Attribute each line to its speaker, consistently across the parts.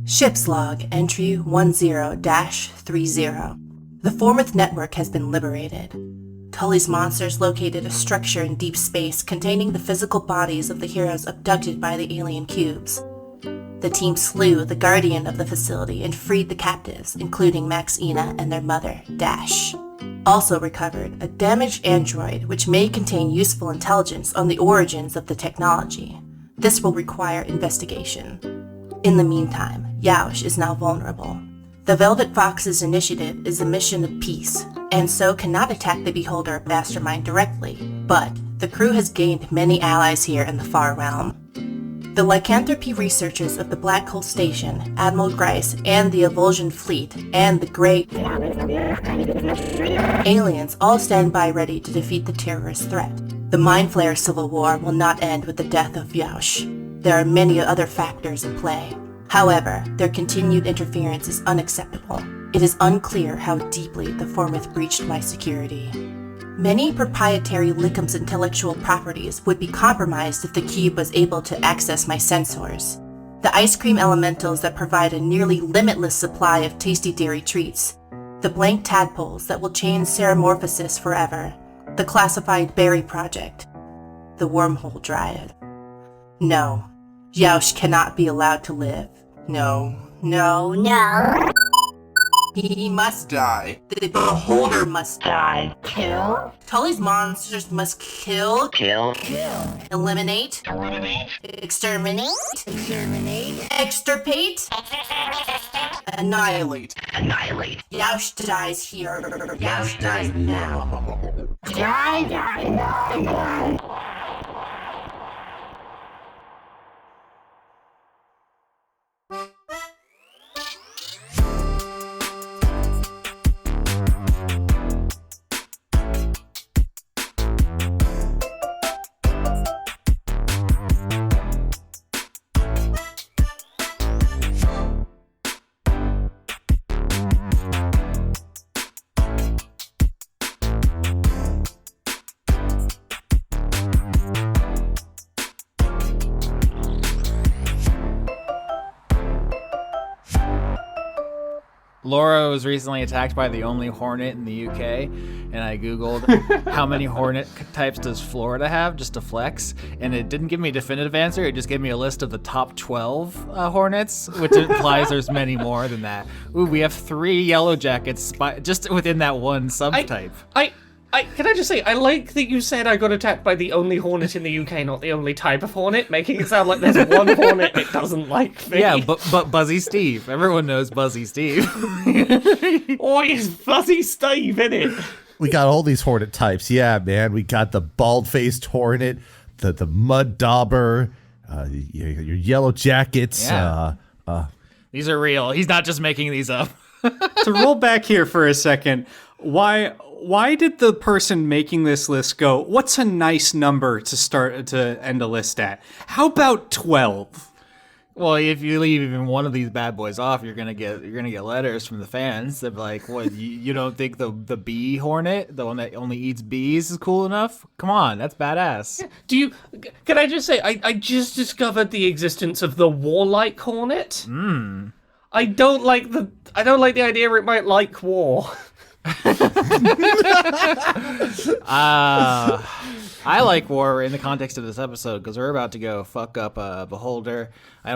Speaker 1: Ship's log entry 10-30. The Formeth network has been liberated. Tully's monsters located a structure in deep space containing the physical bodies of the heroes abducted by the alien cubes. The team slew the guardian of the facility and freed the captives, including Max Ina and their mother, Dash. Also recovered a damaged android which may contain useful intelligence on the origins of the technology. This will require investigation. In the meantime, Yausch is now vulnerable. The Velvet Fox's initiative is a mission of peace, and so cannot attack the Beholder Mastermind directly, but the crew has gained many allies here in the Far Realm. The lycanthropy researchers of the Black Hole Station, Admiral Grice, and the Evulsion Fleet, and the Great aliens all stand by ready to defeat the terrorist threat. The Mind Flayer civil war will not end with the death of Yausch. There are many other factors in play. However, their continued interference is unacceptable. It is unclear how deeply the Formeth breached my security. Many proprietary Lickum's intellectual properties would be compromised if the cube was able to access my sensors. The ice cream elementals that provide a nearly limitless supply of tasty dairy treats. The blank tadpoles that will change Ceramorphosis forever. The classified berry project. The wormhole dryad. No. Yausch cannot be allowed to live. No. He must die. The Beholder must die.
Speaker 2: Kill.
Speaker 1: Tully's monsters must kill. Eliminate. Exterminate. Extirpate. Annihilate. Yausch dies here. Yausch dies now. Die.
Speaker 3: Laura was recently attacked by the only hornet in the UK, and I googled how many hornet types does Florida have, just to flex, and it didn't give me a definitive answer. It just gave me a list of the top 12 hornets, which implies there's many more than that. Ooh, we have 3 yellow jackets just within that one subtype.
Speaker 4: Can I just say, I like that you said I got attacked by the only hornet in the UK, not the only type of hornet, making it sound like there's one hornet it doesn't like me.
Speaker 3: Yeah, but Buzzy Steve. Everyone knows Buzzy Steve.
Speaker 4: Oh, it's Buzzy Steve, innit?
Speaker 5: We got all these hornet types. Yeah, man. We got the bald-faced hornet, the mud dauber, your yellow jackets.
Speaker 3: Yeah. These are real. He's not just making these up.
Speaker 6: To roll back here for a second, why did the person making this list go, what's a nice number to end a list at? How about 12?
Speaker 3: Well, if you leave even one of these bad boys off, you're gonna get letters from the fans that be like, "What? You don't think the bee hornet, the one that only eats bees, is cool enough? Come on, that's badass."
Speaker 4: Can I just say, I just discovered the existence of the warlike hornet. I don't like the idea it might like war.
Speaker 3: I like war in the context of this episode because we're about to go fuck up Beholder.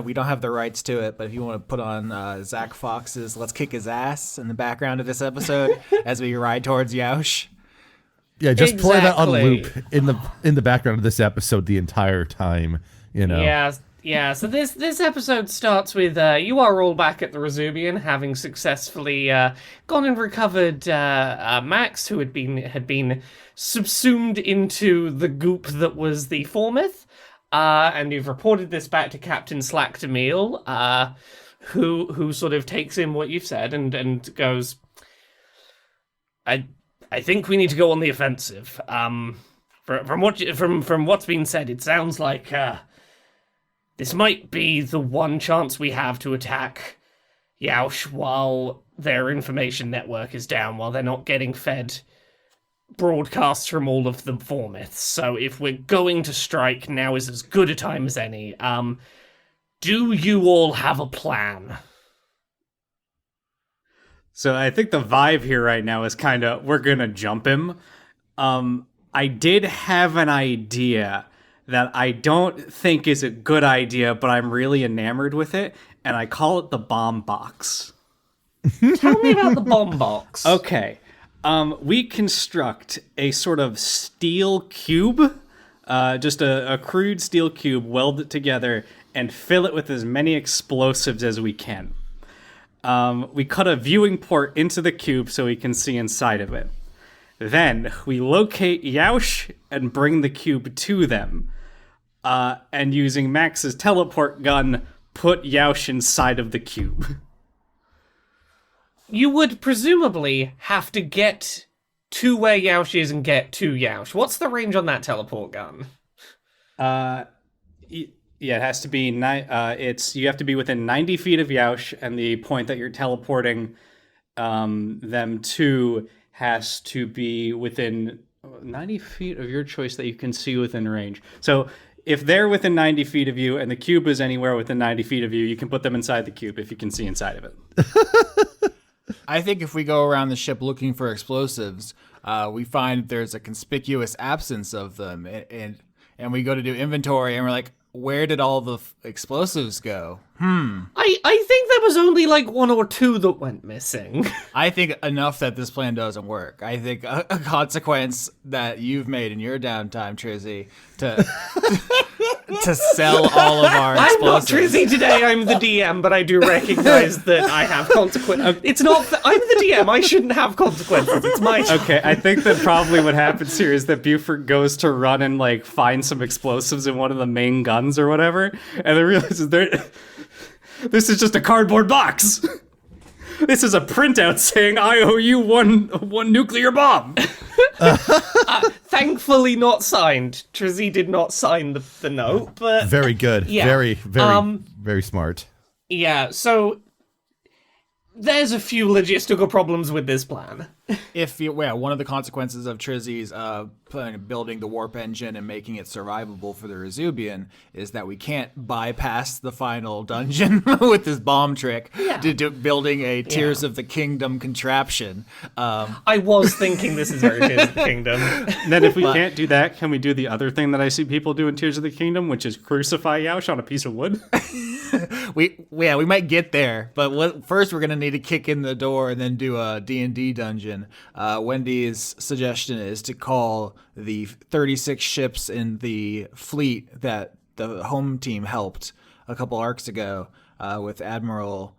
Speaker 3: We don't have the rights to it, but if you want to put on Zach Fox's "Let's Kick His Ass" in the background of this episode as we ride towards Yausch.
Speaker 5: Yeah, just play that on loop in the background of this episode the entire time. You know.
Speaker 4: Yeah, so this episode starts with you are all back at the Resubian, having successfully gone and recovered Max, who had been subsumed into the goop that was the Formeth, and you've reported this back to Captain Slackdemil, who sort of takes in what you've said and goes, I think we need to go on the offensive. From what's been said, it sounds like this might be the one chance we have to attack Yausch while their information network is down, while they're not getting fed broadcasts from all of the Formeths. So if we're going to strike, now is as good a time as any. Do you all have a plan?
Speaker 6: So I think the vibe here right now is kind of, we're going to jump him. I did have an idea that I don't think is a good idea, but I'm really enamored with it, and I call it the bomb box.
Speaker 4: Tell me about the bomb box.
Speaker 6: Okay. We construct a sort of steel cube, just a crude steel cube, weld it together, and fill it with as many explosives as we can. We cut a viewing port into the cube so we can see inside of it. Then we locate Yausch and bring the cube to them. And using Max's teleport gun, put Yausch inside of the cube.
Speaker 4: You would presumably have to get to where Yausch is and get to Yausch. What's the range on that teleport gun?
Speaker 6: Yeah, it has to be you have to be within 90 feet of Yausch, and the point that you're teleporting them to has to be within 90 feet of your choice that you can see within range. So if they're within 90 feet of you and the cube is anywhere within 90 feet of you, you can put them inside the cube if you can see inside of it.
Speaker 3: I think if we go around the ship looking for explosives, we find there's a conspicuous absence of them, and we go to do inventory, and we're like, where did all the explosives go?
Speaker 4: I think there was only like one or two that went missing.
Speaker 3: I think enough that this plan doesn't work. I think a consequence that you've made in your downtime, Trizzy, to sell all of our explosives.
Speaker 4: I'm not Trizzy today, I'm the DM, but I do recognize that I have consequences. It's not I'm the DM, I shouldn't have consequences. It's my job.
Speaker 6: Okay, I think that probably what happens here is that Beaufort goes to run and like find some explosives in one of the main guns or whatever, and then realizes this is just a cardboard box. This is a printout saying I owe you one nuclear bomb.
Speaker 4: Thankfully not signed. Trizzy did not sign the note, but
Speaker 5: Very good.
Speaker 4: Yeah.
Speaker 5: Very smart.
Speaker 4: yeah, so there's a few logistical problems with this plan.
Speaker 3: One of the consequences of Trizzy's building the warp engine and making it survivable for the Rezubian is that we can't bypass the final dungeon with this bomb trick to do building a Tears of the Kingdom contraption.
Speaker 4: I was thinking this is very Tears of the Kingdom.
Speaker 6: And then if we can't do that, can we do the other thing that I see people do in Tears of the Kingdom, which is crucify Yausch on a piece of wood?
Speaker 3: We might get there, but first we're gonna need to kick in the door and then do a D&D dungeon. Wendy's suggestion is to call the 36 ships in the fleet that the home team helped a couple arcs ago with Admiral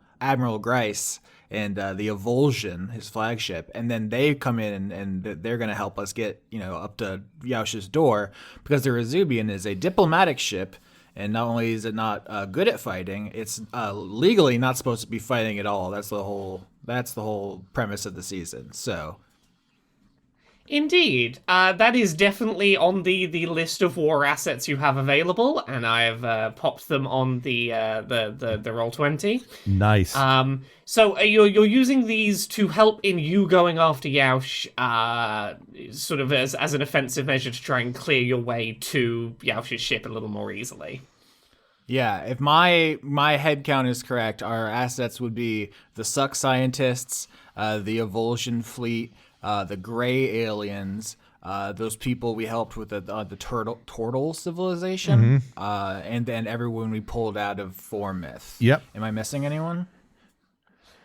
Speaker 3: Grice and the Evulsion, his flagship, and then they come in and they're going to help us get up to Yausch's door, because the Rezubian is a diplomatic ship. And not only is it not good at fighting, it's legally not supposed to be fighting at all. That's the whole premise of the season. So,
Speaker 4: Indeed, that is definitely on the list of war assets you have available, and I have popped them on the Roll20.
Speaker 5: Nice.
Speaker 4: So you're using these to help in you going after Yausch, sort of as an offensive measure to try and clear your way to Yausch's ship a little more easily.
Speaker 3: yeah, if my head count is correct, our assets would be the Suck Scientists, the Evulsion fleet, the Gray Aliens, those people we helped with the Turtle civilization, and then everyone we pulled out of Formyth.
Speaker 5: Yep.
Speaker 3: Am I missing anyone?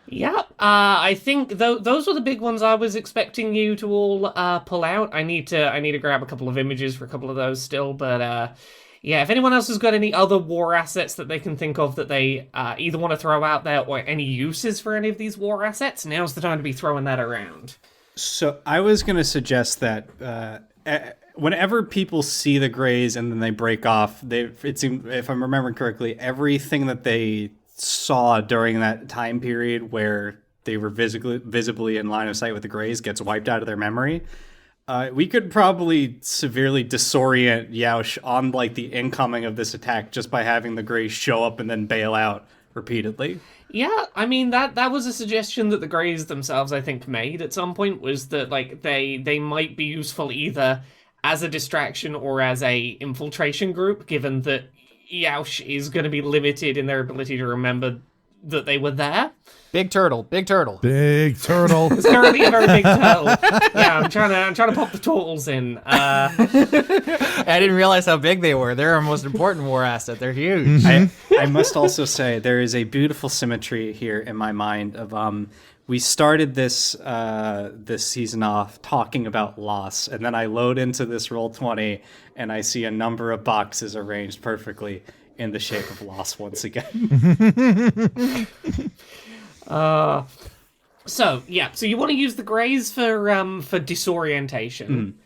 Speaker 4: Yeah, I think those were the big ones I was expecting you to all pull out. I need to grab a couple of images for a couple of those still, but yeah, if anyone else has got any other war assets that they can think of that they either want to throw out there or any uses for any of these war assets, now's the time to be throwing that around.
Speaker 6: So I was going to suggest that whenever people see the Greys and then they break off, it seems, if I'm remembering correctly, everything that they saw during that time period where they were visibly in line of sight with the Greys gets wiped out of their memory. We could probably severely disorient Yausch on like the incoming of this attack just by having the Greys show up and then bail out repeatedly.
Speaker 4: Yeah, I mean, that was a suggestion that the Greys themselves, I think, made at some point, was that like they might be useful either as a distraction or as a infiltration group, given that Yausch is going to be limited in their ability to remember that they were there.
Speaker 3: Big turtle.
Speaker 5: Big turtle.
Speaker 4: It's currently a very big turtle. Yeah, I'm trying to pop the turtles in.
Speaker 3: I didn't realize how big they were. They're our most important war asset. They're huge.
Speaker 6: I must also say there is a beautiful symmetry here in my mind of we started this this season off talking about loss, and then I load into this Roll20 and I see a number of boxes arranged perfectly in the shape of loss once again.
Speaker 4: So you want to use the greys for disorientation.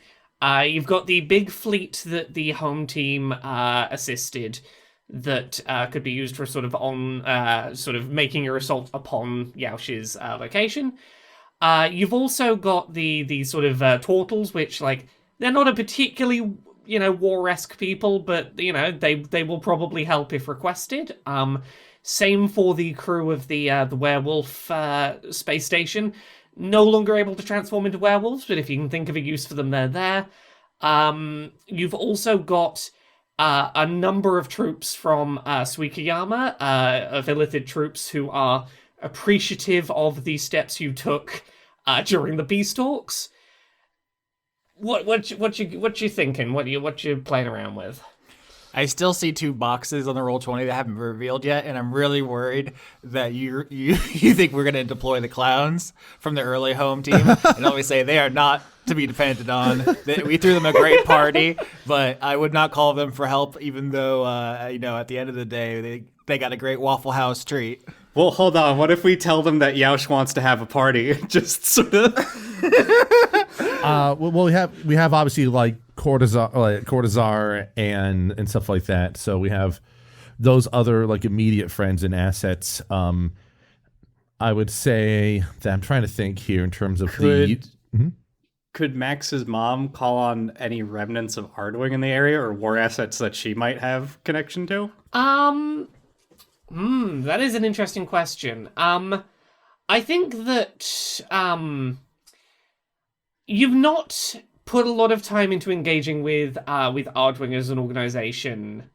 Speaker 4: You've got the big fleet that the home team assisted that could be used for sort of making your assault upon Yausch's location. You've also got the sort of turtles, which they're not a particularly war-esque people, but they will probably help if requested. Same for the crew of the werewolf space station. No longer able to transform into werewolves, but if you can think of a use for them, they're there. You've also got a number of troops from Suikayama, of illithid troops who are appreciative of the steps you took during the Beastalks. What you thinking? What you playing around with?
Speaker 3: I still see 2 boxes on the Roll20 that haven't been revealed yet, and I'm really worried that you think we're going to deploy the clowns from the early home team, and always say they are not to be depended on. We threw them a great party, but I would not call them for help, even though at the end of the day they got a great Waffle House treat.
Speaker 6: Well, hold on. What if we tell them that Yausch wants to have a party? Just sort of.
Speaker 5: Well, we have obviously Cortazar and stuff like that. So we have those other immediate friends and assets. I would say that I'm trying to think here in terms of
Speaker 6: Could Max's mom call on any remnants of Ardwing in the area or war assets that she might have connection to?
Speaker 4: That is an interesting question. I think that you've not put a lot of time into engaging with Ardwing as an organization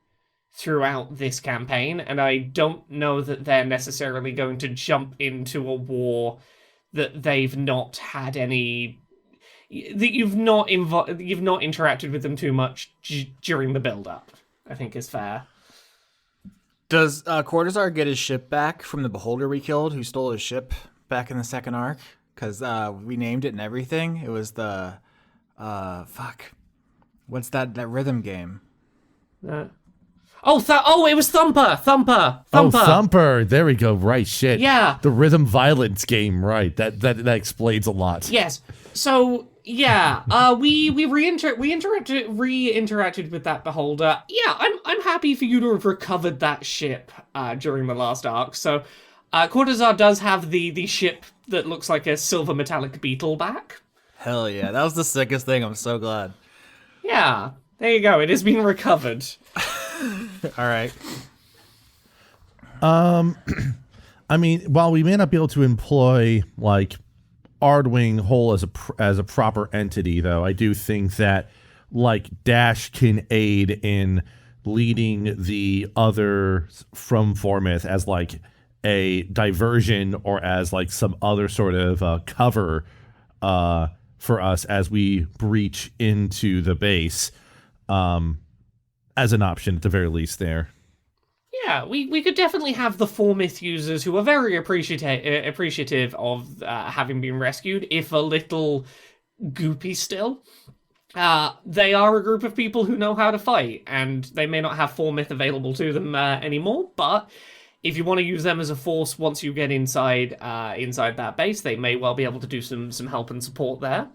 Speaker 4: throughout this campaign, and I don't know that they're necessarily going to jump into a war that they've not had any. That you've not interacted with them too much during the build-up, I think is fair.
Speaker 3: Does Cortazar get his ship back from the beholder we killed, who stole his ship back in the second arc? Because we named it and everything. It was the what's that rhythm game?
Speaker 4: It was Thumper.
Speaker 5: Oh, Thumper. There we go. Right, shit.
Speaker 4: Yeah.
Speaker 5: The rhythm violence game, right. That explains a lot.
Speaker 4: Yes. So, yeah, we reinteracted with that beholder. Yeah, I'm happy for you to have recovered that ship during the last arc. So, Cortazar does have the ship that looks like a silver metallic beetle back.
Speaker 3: Hell yeah, that was the sickest thing. I'm so glad.
Speaker 4: Yeah, there you go. It has been recovered.
Speaker 3: All right.
Speaker 5: I mean, while we may not be able to employ Ardwing whole as a proper entity, though, I do think that Dash can aid in leading the other from Formith as a diversion or as some other sort of cover for us as we breach into the base, as an option at the very least there.
Speaker 4: Yeah, we could definitely have the Formith users who are very appreciative of having been rescued, if a little goopy still. They are a group of people who know how to fight, and they may not have Formith available to them anymore, but if you want to use them as a force once you get inside that base, they may well be able to do some help and support there.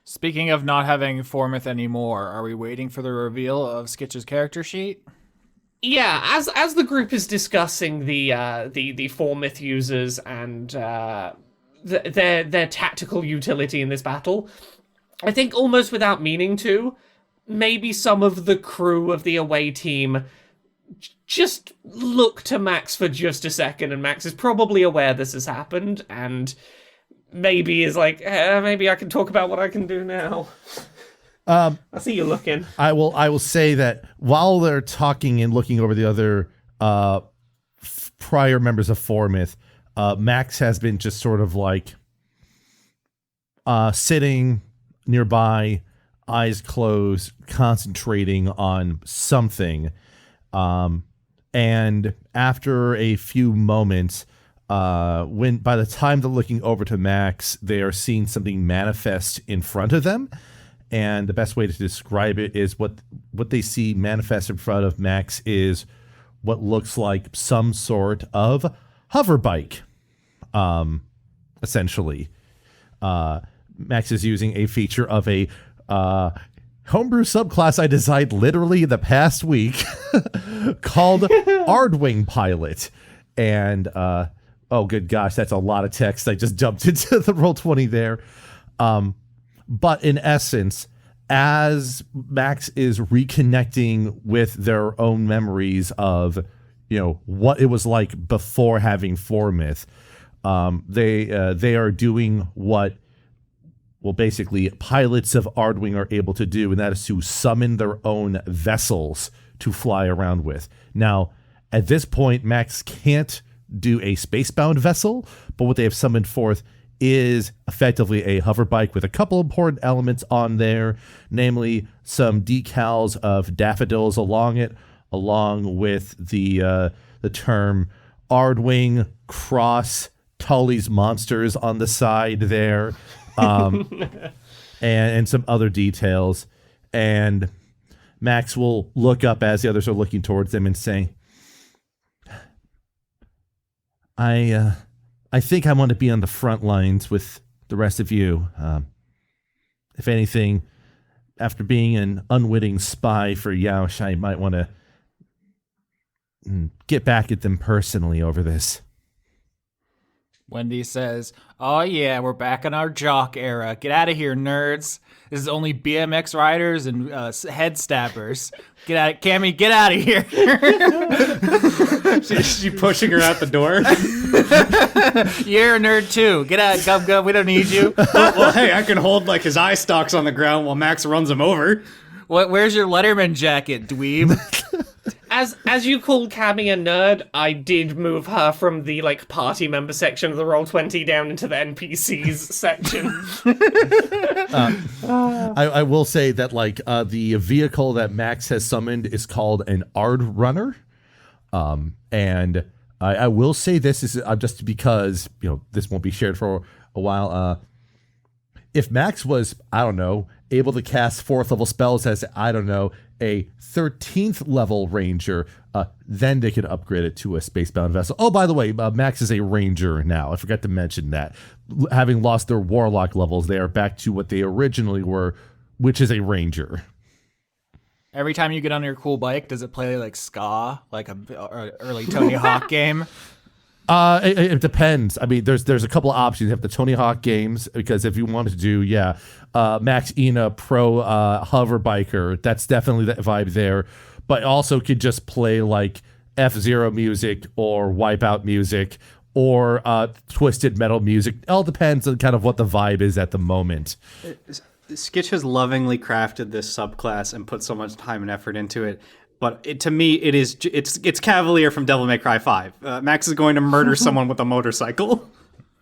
Speaker 3: Speaking of not having Formith anymore, are we waiting for the reveal of Skitch's character sheet?
Speaker 4: Yeah, as the group is discussing the Formith users and their tactical utility in this battle, I think almost without meaning to, maybe some of the crew of the away team just look to Max for just a second, and Max is probably aware this has happened, and maybe is maybe I can talk about what I can do now. I see you looking.
Speaker 5: I will say that while they're talking and looking over the other prior members of Formith, Max has been just sort of like sitting nearby, eyes closed, concentrating on something. And after a few moments, when by the time they're looking over to Max, they are seeing something manifest in front of them. And the best way to describe it is what they see manifest in front of Max is what looks like some sort of hoverbike, essentially. Max is using a feature of a homebrew subclass I designed literally in the past week called Ardwing Pilot. And, oh, good gosh, that's a lot of text. I just jumped into the Roll20 there. But in essence, as Max is reconnecting with their own memories of, what it was like before having Formith, they are doing what, well, basically pilots of Ardwing are able to do, and that is to summon their own vessels to fly around with. Now, at this point, Max can't do a spacebound vessel, but what they have summoned forth is effectively a hoverbike with a couple important elements on there, namely some decals of daffodils along it, along with the term Ardwing cross Tully's monsters on the side there, and some other details. And Max will look up as the others are looking towards them and say, I think I want to be on the front lines with the rest of you. If anything, after being an unwitting spy for Yausch, I might want to get back at them personally over this.
Speaker 3: Wendy says, "Oh yeah, we're back in our jock era. Get out of here, nerds. This is only BMX riders and head stabbers. Get out, Cammy, get out of here."
Speaker 6: She pushing her out the door.
Speaker 3: You're a nerd too. Get out, Gub Gub. We don't need you.
Speaker 6: Well, hey, I can hold like his eye stalks on the ground while Max runs him over.
Speaker 3: Where's your Letterman jacket, dweeb?
Speaker 4: As you call Cammy a nerd, I did move her from the party member section of the Roll20 down into the NPCs section.
Speaker 5: I will say that the vehicle that Max has summoned is called an Ard Runner, and I will say this is just because this won't be shared for a while. If Max was, I don't know, able to cast 4th level spells as, I don't know, a 13th level ranger, then they could upgrade it to a spacebound vessel. Oh, by the way, Max is a ranger now. I forgot to mention that. Having lost their warlock levels, they are back to what they originally were, which is a ranger.
Speaker 3: Every time you get on your cool bike, does it play like ska, like a early Tony Hawk game?
Speaker 5: It depends. I mean, there's a couple of options. You have the Tony Hawk games, because if you wanted to do, Max Ina Pro Hover Biker, that's definitely the vibe there. But also could just play like F-Zero music or Wipeout music or Twisted Metal music. It all depends on kind of what the vibe is at the moment.
Speaker 6: Skitch has lovingly crafted this subclass and put so much time and effort into it. But to me, it's Cavalier from Devil May Cry 5. Max is going to murder someone with a motorcycle.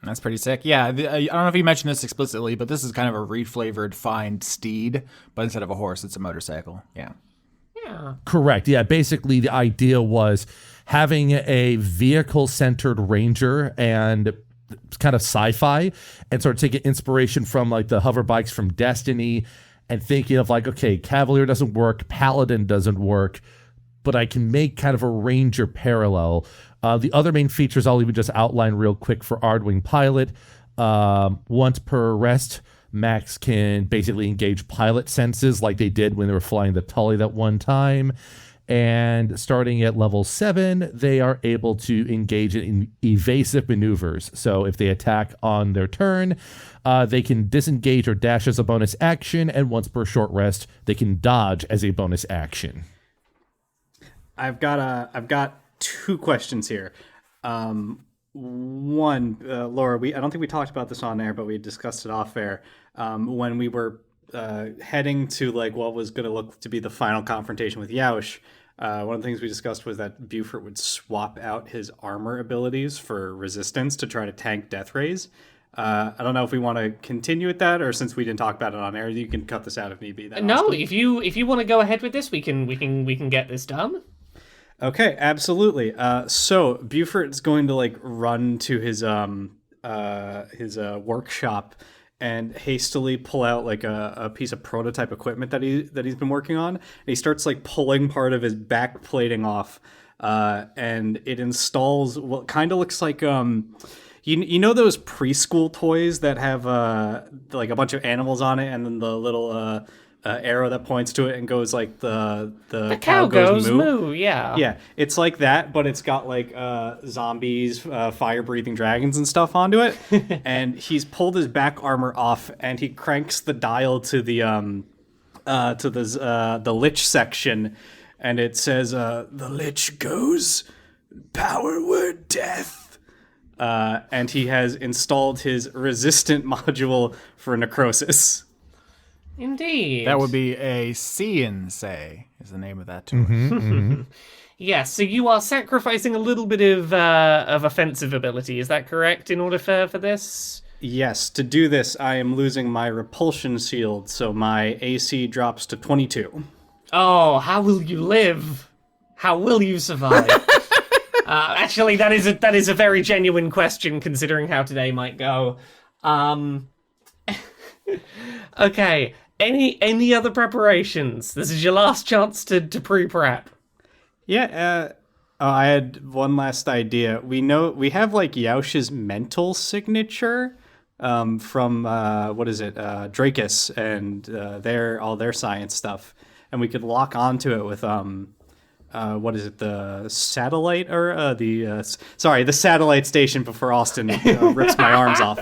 Speaker 3: That's pretty sick. Yeah, I don't know if you mentioned this explicitly, but this is kind of a reflavored find steed, but instead of a horse, it's a motorcycle. Yeah.
Speaker 4: Yeah.
Speaker 5: Correct. Yeah, basically the idea was having a vehicle-centered ranger and kind of sci-fi, and sort of taking inspiration from the hover bikes from Destiny, and thinking of okay, Cavalier doesn't work, Paladin doesn't work, but I can make kind of a ranger parallel. The other main features I'll even just outline real quick for Ardwing Pilot. Once per rest, Max can basically engage pilot senses like they did when they were flying the Tully that one time. And starting at level 7, they are able to engage in evasive maneuvers. So if they attack on their turn, they can disengage or dash as a bonus action, and once per short rest, they can dodge as a bonus action.
Speaker 6: I've got 2 questions here. One, Laura, I don't think we talked about this on air, but we discussed it off air when we were heading to what was going to look to be the final confrontation with Yausch. one of the things we discussed was that Beaufort would swap out his armor abilities for resistance to try to tank death rays. I don't know if we want to continue with that, or since we didn't talk about it on air, you can cut this out if need be.
Speaker 4: No, Austin. if you want to go ahead with this, we can get this done.
Speaker 6: Okay, absolutely. So Beaufort's going to like run to his workshop and hastily pull out like a piece of prototype equipment that he's been working on. And he starts like pulling part of his back plating off, and it installs what kind of looks like you know those preschool toys that have like a bunch of animals on it, and then the little arrow that points to it and goes like the cow goes moo. Yeah, it's like that, but it's got like zombies, fire breathing dragons and stuff onto it. And he's pulled his back armor off, and he cranks the dial to the lich section, and it says the lich goes power word death. And he has installed his resistant module for necrosis.
Speaker 4: Indeed.
Speaker 3: That would be a say is the name of that tool.
Speaker 4: Yeah, so you are sacrificing a little bit of offensive ability, is that correct, in order for this?
Speaker 6: Yes, to do this, I am losing my repulsion shield, so my AC drops to 22.
Speaker 4: Oh, how will you live? How will you survive? Actually, that is a very genuine question, considering how today might go. Okay. Any other preparations? This is your last chance to pre-prep.
Speaker 6: Yeah. I had one last idea. We have like Yausch's mental signature from what is it? Dracus and all their science stuff, and we could lock onto it with what is it? The satellite or the satellite station before Austin rips my arms off.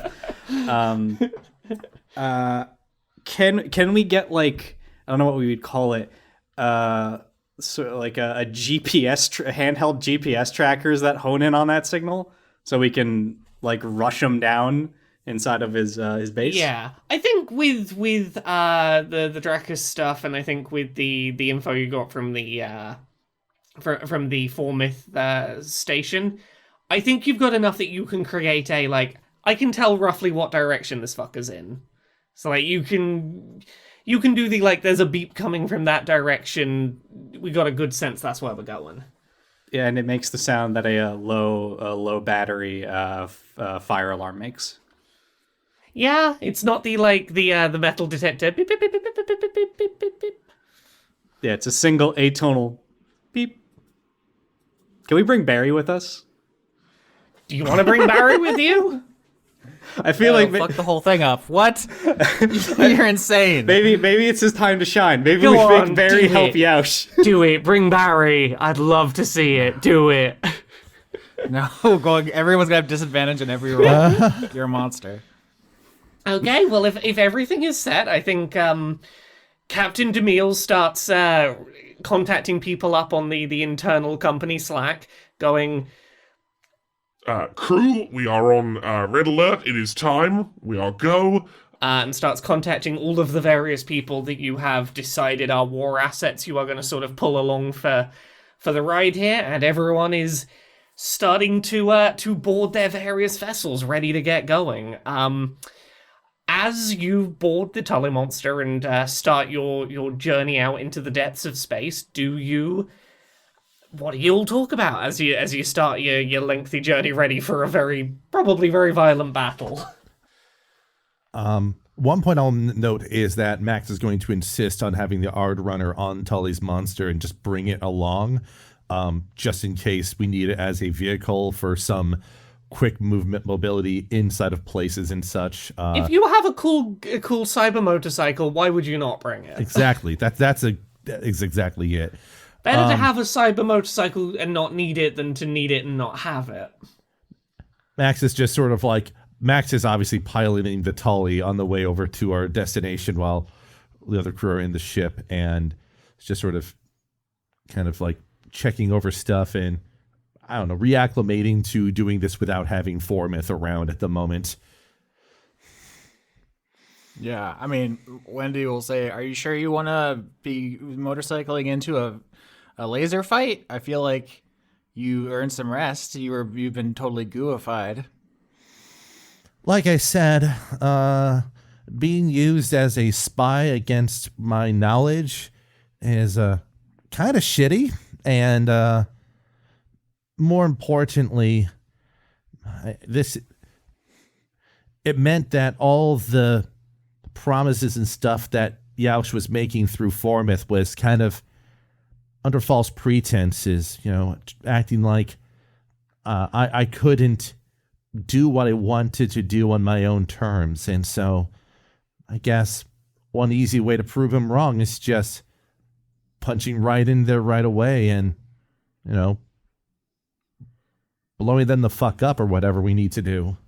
Speaker 6: Can we get like, I don't know what we would call it, so like a GPS handheld GPS trackers that hone in on that signal, so we can like rush him down inside of his base?
Speaker 4: Yeah, I think with the Dracus stuff, and I think with the info you got from the from the Formith station, I think you've got enough that you can create a like, I can tell roughly what direction this fucker's in. So like you can do the like, there's a beep coming from that direction. We got a good sense that's where we're going.
Speaker 6: Yeah, and it makes the sound that a low battery fire alarm makes.
Speaker 4: Yeah, it's not the metal detector. Beep, beep, beep, beep, beep, beep, beep, beep, beep, beep, beep.
Speaker 6: Yeah, it's a single atonal beep. Can we bring Barry with us?
Speaker 4: Do you want to bring Barry with you?
Speaker 6: I feel like
Speaker 3: fuck the whole thing up. What? You're insane.
Speaker 6: Maybe it's his time to shine. Maybe
Speaker 4: Go
Speaker 6: we
Speaker 4: on,
Speaker 6: make Barry
Speaker 4: do
Speaker 6: help
Speaker 4: it.
Speaker 6: Yausch.
Speaker 4: Do it. Bring Barry. I'd love to see it. Do it.
Speaker 3: No, everyone's gonna have disadvantage in every roll. You're a monster.
Speaker 4: Okay, well, if everything is set, I think Captain DeMille starts contacting people up on the internal company Slack, going,
Speaker 2: crew, we are on red alert. It is time. We are go.
Speaker 4: and starts contacting all of the various people that you have decided are war assets you are going to sort of pull along for the ride here, and everyone is starting to board their various vessels, ready to get going. As you board the Tully Monster and start your journey out into the depths of space, what do you all talk about as you start your lengthy journey, ready for a probably very violent battle?
Speaker 5: One point I'll note is that Max is going to insist on having the Ard Runner on Tully's Monster and just bring it along, just in case we need it as a vehicle for some quick movement mobility inside of places and such.
Speaker 4: If you have a cool cyber motorcycle, why would you not bring it?
Speaker 5: Exactly. That is exactly it.
Speaker 4: Better to have a cyber motorcycle and not need it than to need it and not have it.
Speaker 5: Max is just sort of like, Max is obviously piloting the Tully on the way over to our destination while the other crew are in the ship, and it's just sort of kind of like checking over stuff and, I don't know, reacclimating to doing this without having Formith around at the moment.
Speaker 3: Yeah, I mean, Wendy will say, "Are you sure you want to be motorcycling into a laser fight? I feel like you earned some rest. You've been totally gooified.
Speaker 5: Like I said, being used as a spy against my knowledge is kind of shitty, and more importantly, it meant that all the promises and stuff that Yausch was making through Formith was kind of under false pretenses, acting like I couldn't do what I wanted to do on my own terms. And so I guess one easy way to prove him wrong is just punching right in there right away and, blowing them the fuck up or whatever we need to do.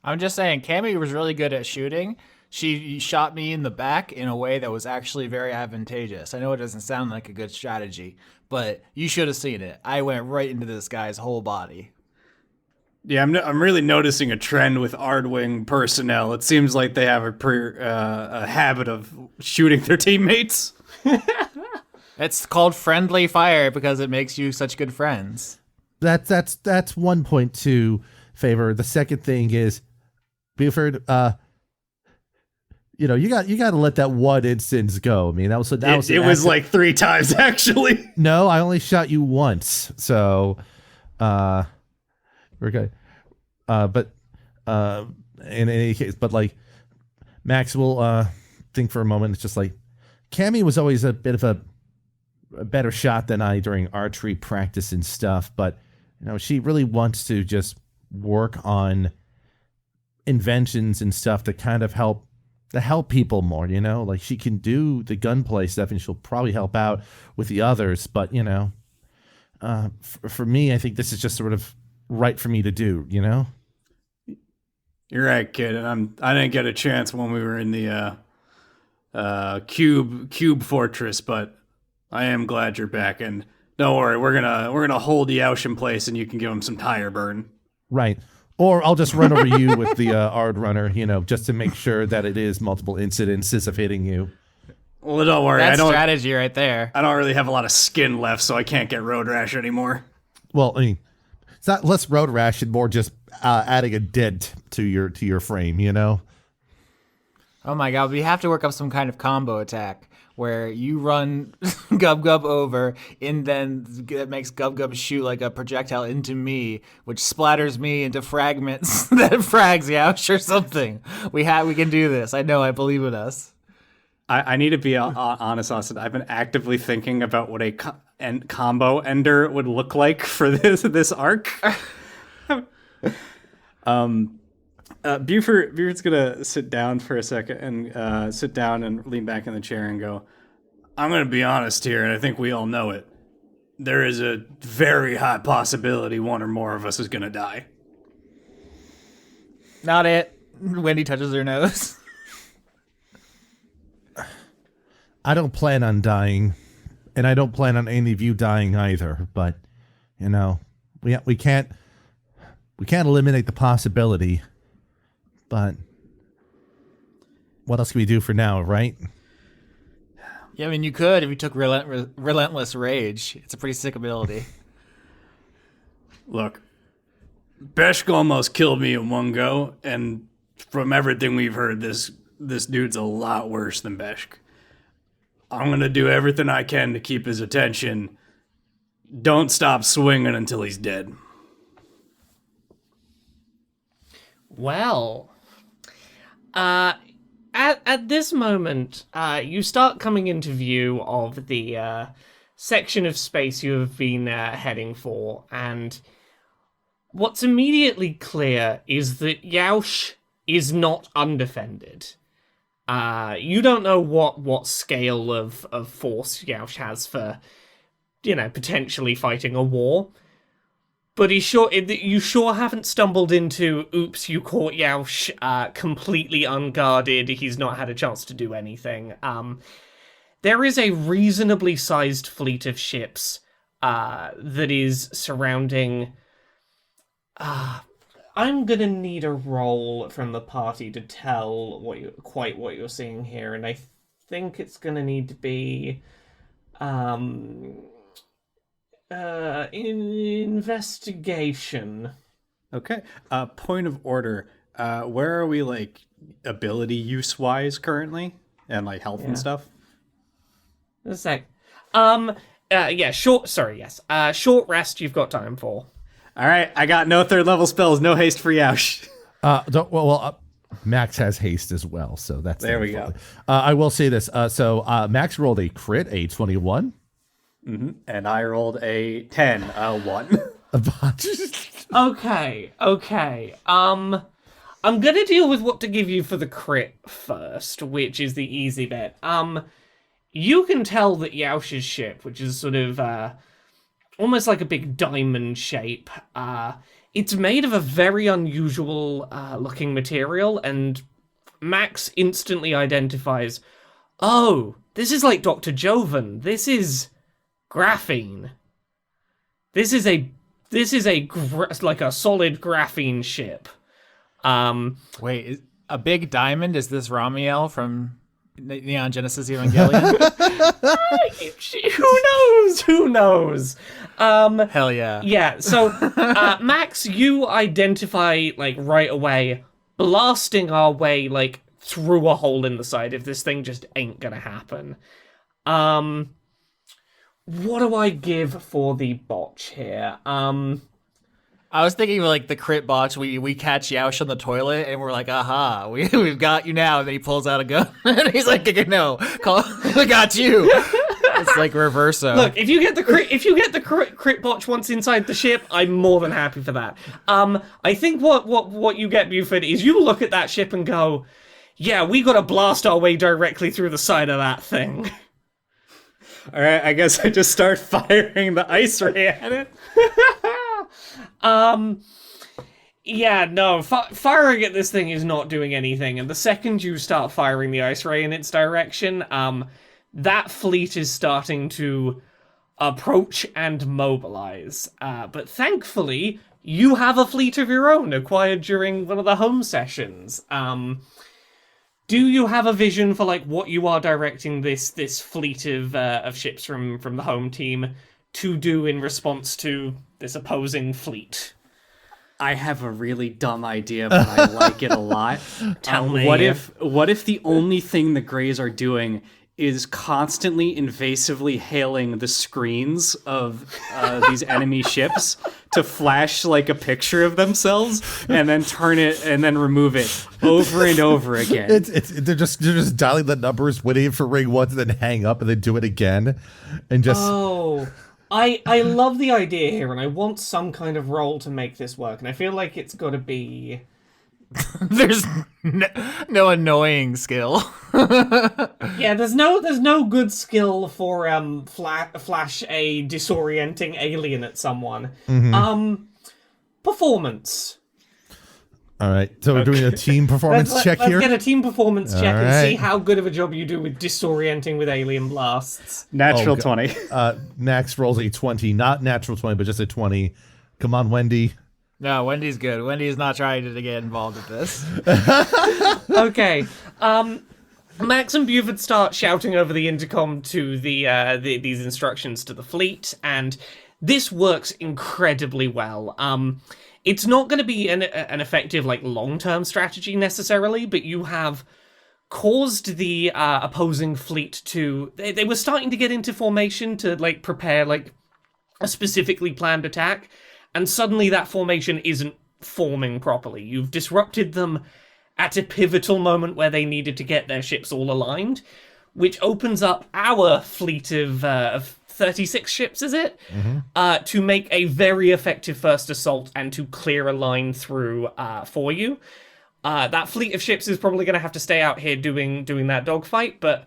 Speaker 3: I'm just saying, Cammy was really good at shooting. She shot me in the back in a way that was actually very advantageous. I know it doesn't sound like a good strategy, but you should have seen it. I went right into this guy's whole body.
Speaker 6: Yeah, I'm really noticing a trend with Ardwing personnel. It seems like they have a habit of shooting their teammates.
Speaker 3: It's called friendly fire because it makes you such good friends.
Speaker 5: That's 1.2 favor. The second thing is, Beaufort, you got to let that one instance go. I mean, that was
Speaker 6: like 3 times actually.
Speaker 5: No, I only shot you once. So, we're good. But in any case, but like Max will think for a moment. It's just like Cammy was always a bit of a better shot than I during archery practice and stuff. But she really wants to just work on inventions and stuff to kind of help people more. Like she can do the gunplay stuff, and she'll probably help out with the others. But for me, I think this is just sort of right for me to do.
Speaker 6: You're right, kid, and I didn't get a chance when we were in the cube fortress, but I am glad you're back. And don't worry, we're gonna hold Yausch in place, and you can give him some tire burn.
Speaker 5: Right. Or I'll just run over you with the Ard runner, just to make sure that it is multiple incidences of hitting you.
Speaker 6: Well, don't worry.
Speaker 3: That's strategy right there.
Speaker 6: I don't really have a lot of skin left, so I can't get road rash anymore.
Speaker 5: Well, I mean, it's not less road rash and more just adding a dent to your frame,
Speaker 3: Oh my god, we have to work up some kind of combo attack where you run Gub Gub over, and then it makes Gub Gub shoot like a projectile into me, which splatters me into fragments that frags Yausch or something. We can do this. I know. I believe in us.
Speaker 6: I need to be honest, Austin. I've been actively thinking about what a combo ender would look like for this arc. Beaufort's gonna sit down for a second and sit down and lean back in the chair and go, I'm gonna be honest here, and I think we all know it. There is a very high possibility one or more of us is gonna die.
Speaker 3: Not it. Wendy touches her nose.
Speaker 5: I don't plan on dying, and I don't plan on any of you dying either, but we can't eliminate the possibility. But what else can we do for now, right?
Speaker 3: Yeah, I mean, you could if you took relentless rage. It's a pretty sick ability.
Speaker 6: Look, Beshk almost killed me in one go, and from everything we've heard, this dude's a lot worse than Beshk. I'm gonna do everything I can to keep his attention. Don't stop swinging until he's dead.
Speaker 4: Well, at this moment, you start coming into view of the section of space you have been heading for, and what's immediately clear is that Yausch is not undefended. You don't know what scale of force Yausch has for, potentially fighting a war. But you sure haven't stumbled into, oops, you caught Yausch completely unguarded, he's not had a chance to do anything. There is a reasonably sized fleet of ships that is surrounding... I'm gonna need a roll from the party to tell what you're seeing here, and I think it's gonna need to be... Investigation.
Speaker 6: Okay. Point of order. Where are we, like, ability use wise currently, and like health and stuff?
Speaker 4: A sec. Yeah. Short. Sorry. Yes. Short rest. You've got time for.
Speaker 6: All right. I got no third level spells. No haste for Yausch.
Speaker 5: Max has haste as well, so that's
Speaker 6: There we go.
Speaker 5: I will say this. So Max rolled a crit, a 21.
Speaker 6: And I rolled a 10, 1.
Speaker 4: Okay. I'm gonna deal with what to give you for the crit first, which is the easy bit. You can tell that Yausch's ship, which is sort of almost like a big diamond shape, it's made of a very unusual looking material, and Max instantly identifies, oh, this is like Dr. Jovan. This is graphene. This is a like a solid graphene ship.
Speaker 3: Wait, a big diamond? Is this Ramiel from Neon Genesis Evangelion?
Speaker 4: Who knows?
Speaker 3: Hell yeah.
Speaker 4: Yeah, so, Max, you identify, like, right away, blasting our way, like, through a hole in the side if this thing just ain't gonna happen. What do I give for the botch here?
Speaker 3: I was thinking like the crit botch, we catch Yausch on the toilet and we're like, aha, we've got you now. And then he pulls out a gun and he's like, no, we got you. It's like reverso.
Speaker 4: Look, if you get the crit botch once inside the ship, I'm more than happy for that. I think what you get, Beaufort, is you look at that ship and go, yeah, we gotta blast our way directly through the side of that thing.
Speaker 6: All right, I guess I just start firing the ice ray at it.
Speaker 4: Yeah, no, firing at this thing is not doing anything, and the second you start firing the ice ray in its direction, that fleet is starting to approach and mobilize. But thankfully, you have a fleet of your own acquired during one of the home sessions. Do you have a vision for like what you are directing this fleet of ships from the home team to do in response to this opposing fleet?
Speaker 6: I have a really dumb idea, but I like it a lot.
Speaker 4: Tell me.
Speaker 6: What if the only thing the Greys are doing is constantly invasively hailing the screens of these enemy ships to flash like a picture of themselves and then turn it and then remove it over and over again?
Speaker 5: They're just dialing the numbers, waiting for ring one, and then hang up, and then do it again, and just.
Speaker 4: Oh, I love the idea here, and I want some kind of role to make this work, and I feel like it's got to be.
Speaker 3: There's no annoying skill.
Speaker 4: Yeah, there's no good skill for flash a disorienting alien at someone. Performance.
Speaker 5: All right, so we're doing a team performance check here.
Speaker 4: Let's get a team performance check and
Speaker 5: right.
Speaker 4: see how good of a job you do with disorienting with alien blasts.
Speaker 6: Natural 20.
Speaker 5: Max rolls a 20, not natural 20, but just a 20. Come on, Wendy.
Speaker 3: No, Wendy's good. Wendy's not trying to get involved with this.
Speaker 4: Okay. Max and Beaufort start shouting over the intercom to these instructions to the fleet, and this works incredibly well. It's not going to be an effective, like, long-term strategy necessarily, but you have caused the opposing fleet to... They were starting to get into formation to, like, prepare, like, a specifically planned attack, and suddenly that formation isn't forming properly. You've disrupted them at a pivotal moment where they needed to get their ships all aligned, which opens up our fleet of 36 ships, is it? To make a very effective first assault and to clear a line through for you. That fleet of ships is probably going to have to stay out here doing that dogfight, but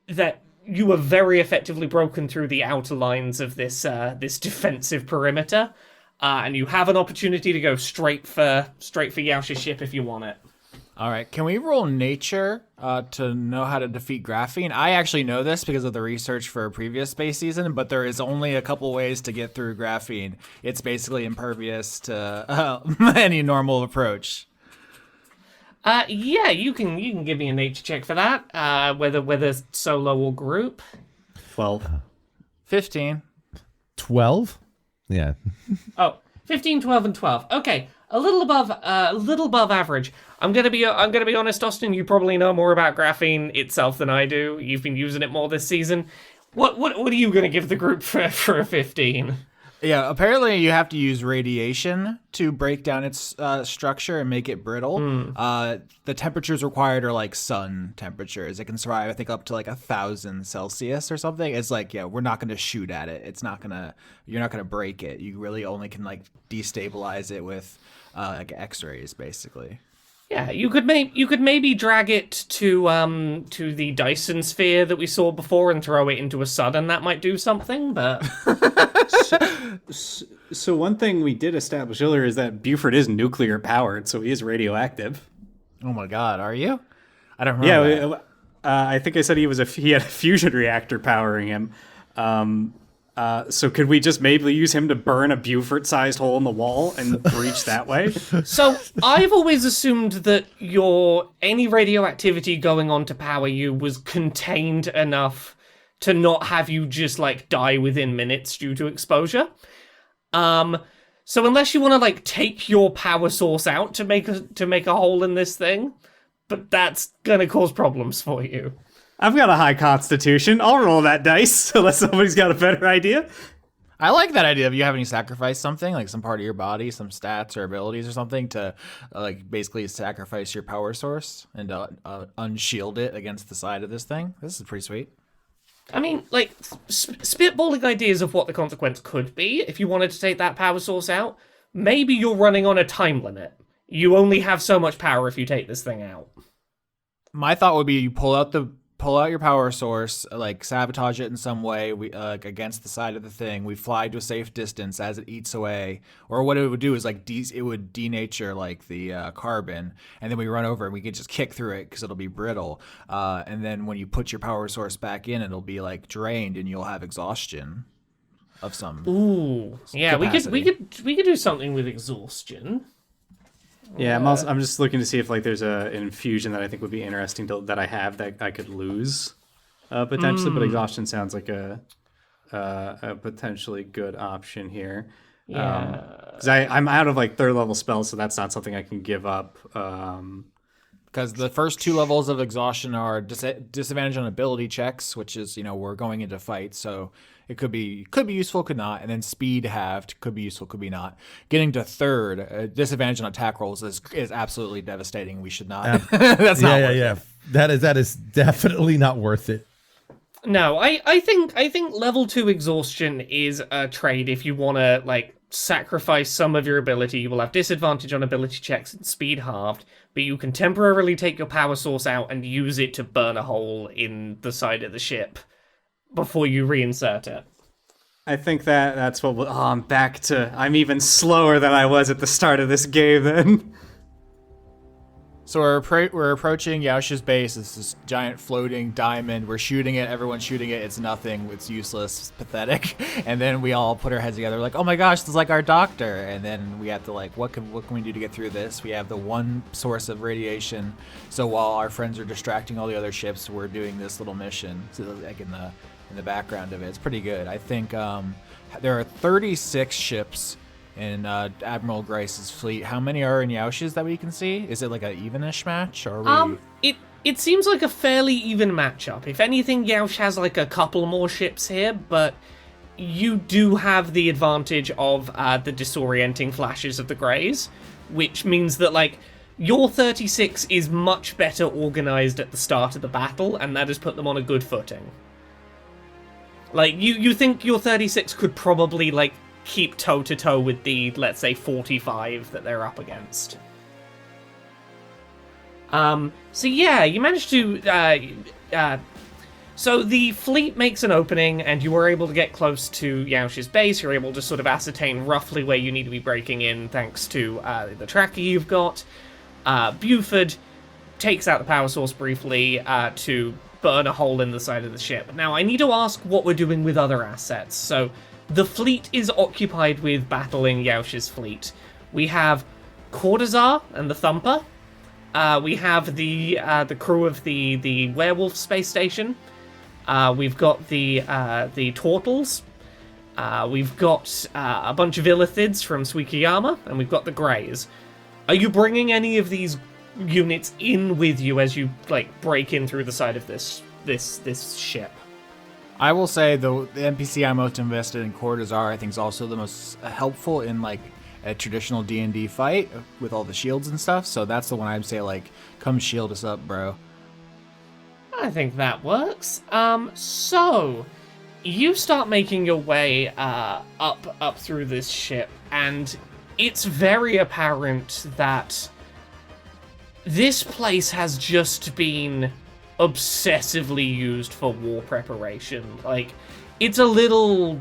Speaker 4: that you were very effectively broken through the outer lines of this defensive perimeter, and you have an opportunity to go straight for Yausch's ship if you want it.
Speaker 3: All right, can we roll nature to know how to defeat graphene? I actually know this because of the research for a previous space season, but there is only a couple ways to get through graphene. It's basically impervious to any normal approach.
Speaker 4: Yeah, you can give me a nature check for that. Whether solo or group.
Speaker 6: 12.
Speaker 3: 15.
Speaker 5: 12? Yeah.
Speaker 4: Oh, 15, 12, and 12. Okay, a little above average. I'm gonna be honest, Austin. You probably know more about graphene itself than I do. You've been using it more this season. What are you gonna give the group for a 15?
Speaker 3: Yeah, apparently you have to use radiation to break down its structure and make it brittle. The temperatures required are like sun temperatures. It can survive, I think, up to like 1,000 Celsius or something. It's like, yeah, we're not going to shoot at it. You're not going to break it. You really only can like destabilize it with like X-rays, basically.
Speaker 4: Yeah, you could maybe drag it to the Dyson sphere that we saw before and throw it into a sun, and that might do something. But
Speaker 6: So one thing we did establish earlier is that Beaufort is nuclear powered, so he is radioactive.
Speaker 3: Oh my God, are you? I don't remember.
Speaker 6: Yeah, I think I said he had a fusion reactor powering him. So could we just maybe use him to burn a Beaufort-sized hole in the wall and breach that way?
Speaker 4: So I've always assumed that any radioactivity going on to power you was contained enough to not have you just like die within minutes due to exposure. So unless you want to like take your power source out to make a hole in this thing, but that's gonna cause problems for you.
Speaker 6: I've got a high constitution. I'll roll that dice unless somebody's got a better idea.
Speaker 3: I like that idea of you having to sacrifice something, like some part of your body, some stats or abilities or something, to like basically sacrifice your power source and unshield it against the side of this thing. This is pretty sweet.
Speaker 4: I mean, like, spitballing ideas of what the consequence could be if you wanted to take that power source out. Maybe you're running on a time limit. You only have so much power if you take this thing out.
Speaker 3: My thought would be you pull out your power source, like sabotage it in some way, against the side of the thing. We fly to a safe distance as it eats away, or what it would do is like it would denature like the carbon, and then we run over and we can just kick through it because it'll be brittle. And then when you put your power source back in, it'll be like drained, and you'll have exhaustion of some.
Speaker 4: Ooh, yeah,
Speaker 3: capacity.
Speaker 4: we could do something with exhaustion.
Speaker 6: Yeah, I'm just looking to see if like there's an infusion that I think would be interesting that I have that I could lose potentially, but exhaustion sounds like a potentially good option here.
Speaker 4: Yeah,
Speaker 6: because I'm out of like 3rd level spells, so that's not something I can give up.
Speaker 3: Because the first 2 levels of exhaustion are disadvantage on ability checks, which is, we're going into fight, so it could be useful, could not. And then speed halved, could be useful, could be not. Getting to 3rd, disadvantage on attack rolls is absolutely devastating. We should not. That's not worth it.
Speaker 5: That is definitely not worth it.
Speaker 4: No, I think level 2 exhaustion is a trade if you want to like sacrifice some of your ability. You will have disadvantage on ability checks and speed halved, but you can temporarily take your power source out and use it to burn a hole in the side of the ship before you reinsert it.
Speaker 6: I think that's what I'm even slower than I was at the start of this game then.
Speaker 3: So we're approaching Yausch's base. It's this giant floating diamond. We're shooting it. Everyone's shooting it. It's nothing. It's useless. It's pathetic. And then we all put our heads together, like, oh my gosh, this is like our doctor. And then we have to like, what can we do to get through this? We have the one source of radiation. So while our friends are distracting all the other ships, we're doing this little mission. So like in the background of it, it's pretty good. I think there are 36 ships in Admiral Grace's fleet. How many are in Yausch's that we can see? Is it like an evenish match, or
Speaker 4: It seems like a fairly even matchup. If anything, Yausch has like a couple more ships here, but you do have the advantage of the disorienting flashes of the Greys, which means that like your 36 is much better organized at the start of the battle, and that has put them on a good footing. Like you think your 36 could probably like keep toe-to-toe with the, let's say, 45 that they're up against. So yeah, you managed to... so the fleet makes an opening, and you were able to get close to Yausch's base. You're able to sort of ascertain roughly where you need to be breaking in, thanks to the tracker you've got. Beaufort takes out the power source briefly to burn a hole in the side of the ship. Now, I need to ask what we're doing with other assets. So the fleet is occupied with battling Yausch's fleet. We have Cortazar and the Thumper. We have the crew of the Werewolf space station. We've got the Turtles. We've got a bunch of illithids from Suikiyama, and we've got the Greys. Are you bringing any of these units in with you as you break in through the side of this ship?
Speaker 3: I will say the NPC I'm most invested in, Cortazar, I think is also the most helpful in a traditional D&D fight with all the shields and stuff. So that's the one I'd say come shield us up, bro.
Speaker 4: I think that works. So you start making your way up through this ship, and it's very apparent that this place has just been obsessively used for war preparation. It's a little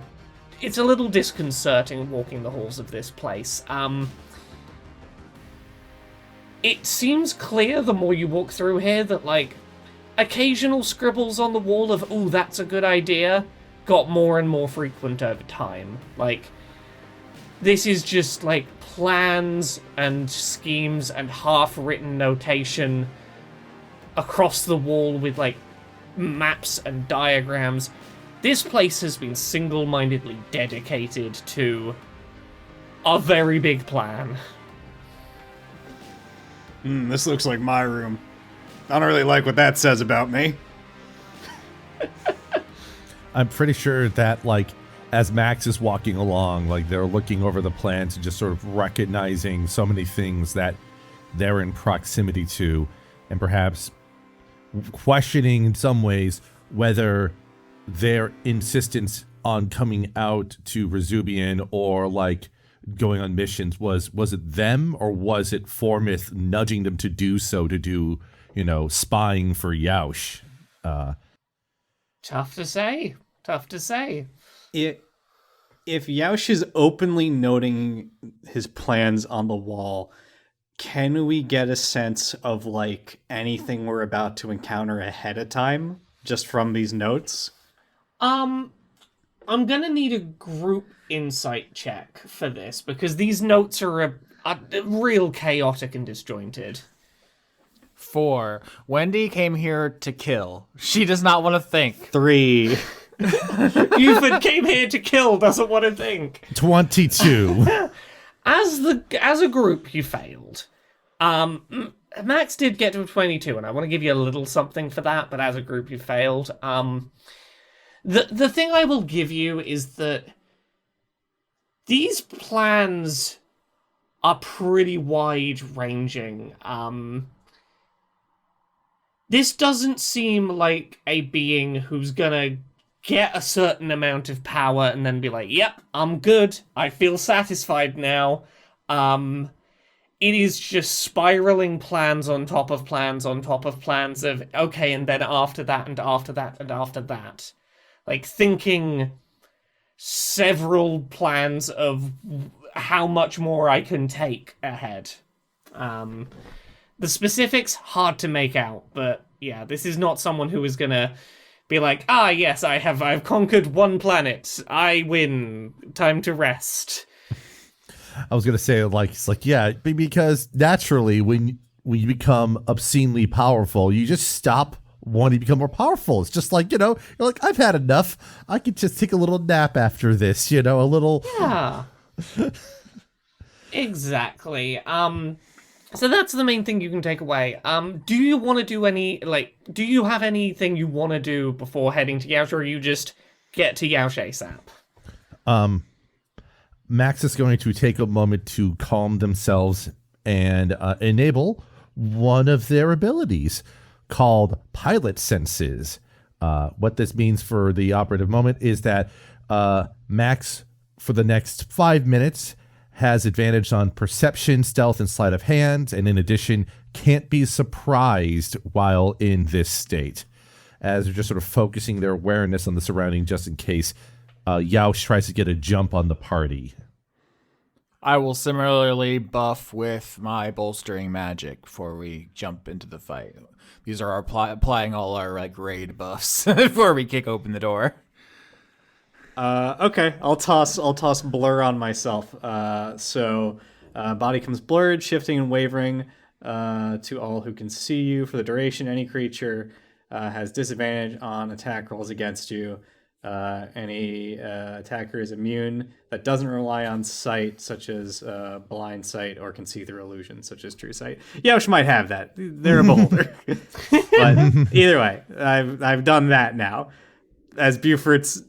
Speaker 4: disconcerting walking the halls of this place. It seems clear the more you walk through here that occasional scribbles on the wall of "ooh, that's a good idea" got more and more frequent over time. This is just plans and schemes and half-written notation across the wall with maps and diagrams. This place has been single-mindedly dedicated to a very big plan.
Speaker 6: This looks like my room. I don't really like what that says about me.
Speaker 5: I'm pretty sure that as Max is walking along, they're looking over the plans and just sort of recognizing so many things that they're in proximity to, and perhaps questioning in some ways whether their insistence on coming out to Rezubian or going on missions was it them, or was it Formith nudging them to do so, to do spying for Yausch?
Speaker 4: Tough to say.
Speaker 6: If Yausch is openly noting his plans on the wall, can we get a sense of anything we're about to encounter ahead of time just from these notes?
Speaker 4: I'm gonna need a group insight check for this, because these notes are a real chaotic and disjointed.
Speaker 3: 4. Wendy came here to kill. She does not want to think.
Speaker 6: 3.
Speaker 4: Beaufort came here to kill, doesn't want to think.
Speaker 5: 22.
Speaker 4: As a group, you failed. Max did get to a 22, and I want to give you a little something for that, but as a group, you failed. The thing I will give you is that these plans are pretty wide-ranging. This doesn't seem like a being who's gonna get a certain amount of power and then be like, yep, I'm good, I feel satisfied now. It is just spiraling plans on top of plans on top of plans of, okay, and then after that, and after that, and after that. Thinking several plans of how much more I can take ahead. The specifics, hard to make out, but yeah, this is not someone who is gonna be like, yes, I've conquered one planet, I win, time to rest.
Speaker 5: I was gonna say yeah, because naturally when you become obscenely powerful, you just stop wanting to become more powerful. It's just you're I've had enough. I could just take a little nap after this, a little.
Speaker 4: Yeah. Exactly. So that's the main thing you can take away. Do you want to do any, do you have anything you want to do before heading to Yausch, or you just get to Yausch ASAP?
Speaker 5: Max is going to take a moment to calm themselves and enable one of their abilities called Pilot Senses. What this means for the operative moment is that Max, for the next 5 minutes, has advantage on perception, stealth, and sleight of hand, and in addition, can't be surprised while in this state, as they're just sort of focusing their awareness on the surrounding just in case Yausch tries to get a jump on the party.
Speaker 3: I will similarly buff with my bolstering magic before we jump into the fight. These are our applying all our raid buffs before we kick open the door.
Speaker 6: Okay, I'll toss blur on myself. So body comes blurred, shifting and wavering to all who can see you for the duration. Any creature has disadvantage on attack rolls against you. Any attacker is immune that doesn't rely on sight, such as blind sight, or can see through illusions, such as true sight. Yausch might have that. They're a beholder. But either way, I've done that now. As Beaufort's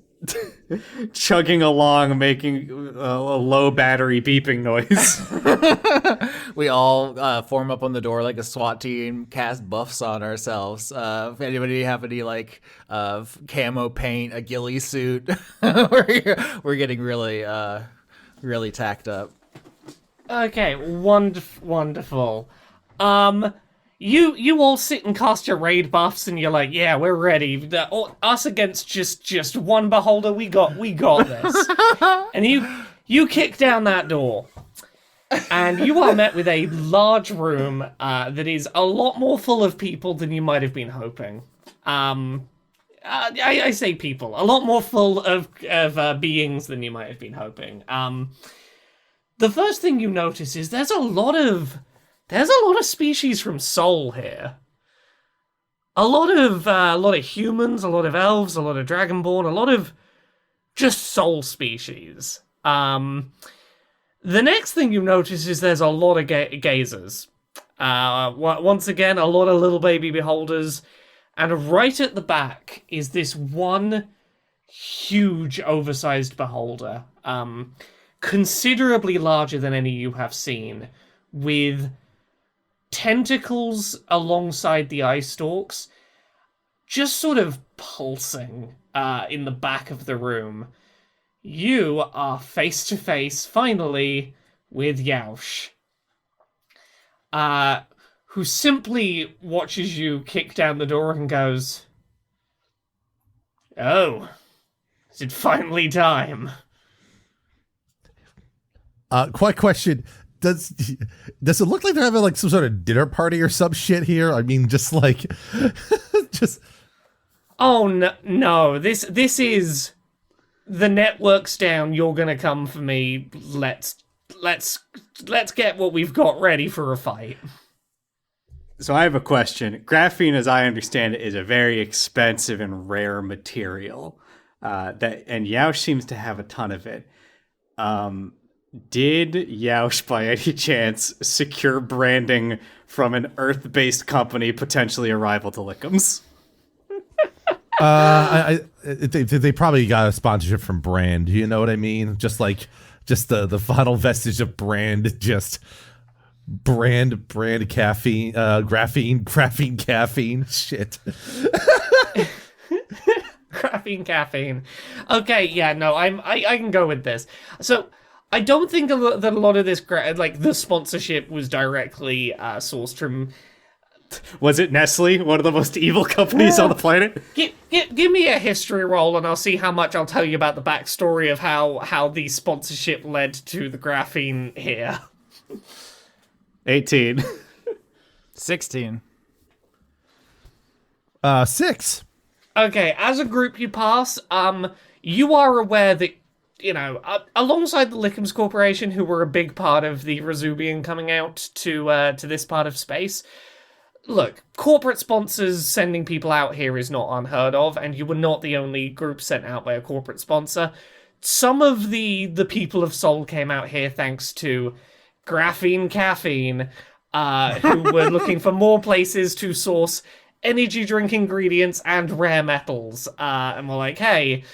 Speaker 6: chugging along, making a low battery beeping noise.
Speaker 3: We all form up on the door like a SWAT team, cast buffs on ourselves. If anybody have any like camo paint, a ghillie suit, we're getting really tacked up.
Speaker 4: Okay, wonderful. You all sit and cast your raid buffs, and you're like, yeah, we're ready. Us against just one beholder, we got this. And you kick down that door, and you are met with a large room that is a lot more full of people than you might have been hoping. I say people, a lot more full of beings than you might have been hoping. The first thing you notice is there's a lot of species from Sol here. A lot of humans, a lot of elves, a lot of dragonborn, a lot of just Sol species. The next thing you notice is there's a lot of gazers. Once again, a lot of little baby beholders. And right at the back is this one huge oversized beholder. Considerably larger than any you have seen. With tentacles alongside the eye stalks. Just sort of pulsing in the back of the room. You are face to face, finally, with Yausch, who simply watches you kick down the door and goes, "Oh, is it finally time?"
Speaker 5: Quick question. Does it look like they're having like some sort of dinner party or some shit here? I mean, just like, just.
Speaker 4: Oh no! This is the network's down. You're gonna come for me. Let's get what we've got ready for a fight.
Speaker 6: So I have a question. Graphene, as I understand it, is a very expensive and rare material. And Yausch seems to have a ton of it. Did Yausch, by any chance, secure branding from an Earth-based company, potentially a rival to Lickham's?
Speaker 5: They probably got a sponsorship from Brand. You know what I mean? Just the final vestige of Brand, just brand caffeine, graphene caffeine. Shit.
Speaker 4: Graphene caffeine. Okay, yeah, no, I can go with this. So I don't think that a lot of this, like the sponsorship, was directly sourced from.
Speaker 6: Was it Nestle, one of the most evil companies on the planet?
Speaker 4: Give me a history roll, and I'll see how much I'll tell you about the backstory of how the sponsorship led to the graphene here.
Speaker 6: 18.
Speaker 3: 16.
Speaker 5: 6.
Speaker 4: Okay, as a group you pass, you are aware that, alongside the Lickham's Corporation, who were a big part of the Rezubian coming out to this part of space. Look, corporate sponsors sending people out here is not unheard of, and you were not the only group sent out by a corporate sponsor. Some of the people of Sol came out here thanks to Graphene Caffeine, who were looking for more places to source energy drink ingredients and rare metals. And we're like, hey,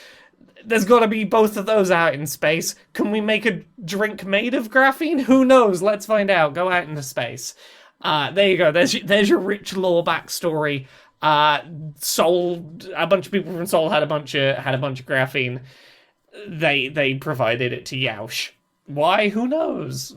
Speaker 4: there's got to be both of those out in space. Can we make a drink made of graphene? Who knows? Let's find out. Go out into space. There you go. There's your rich lore backstory. Sol, a bunch of people from Sol had a bunch of graphene. They provided it to Yausch. Why? Who knows?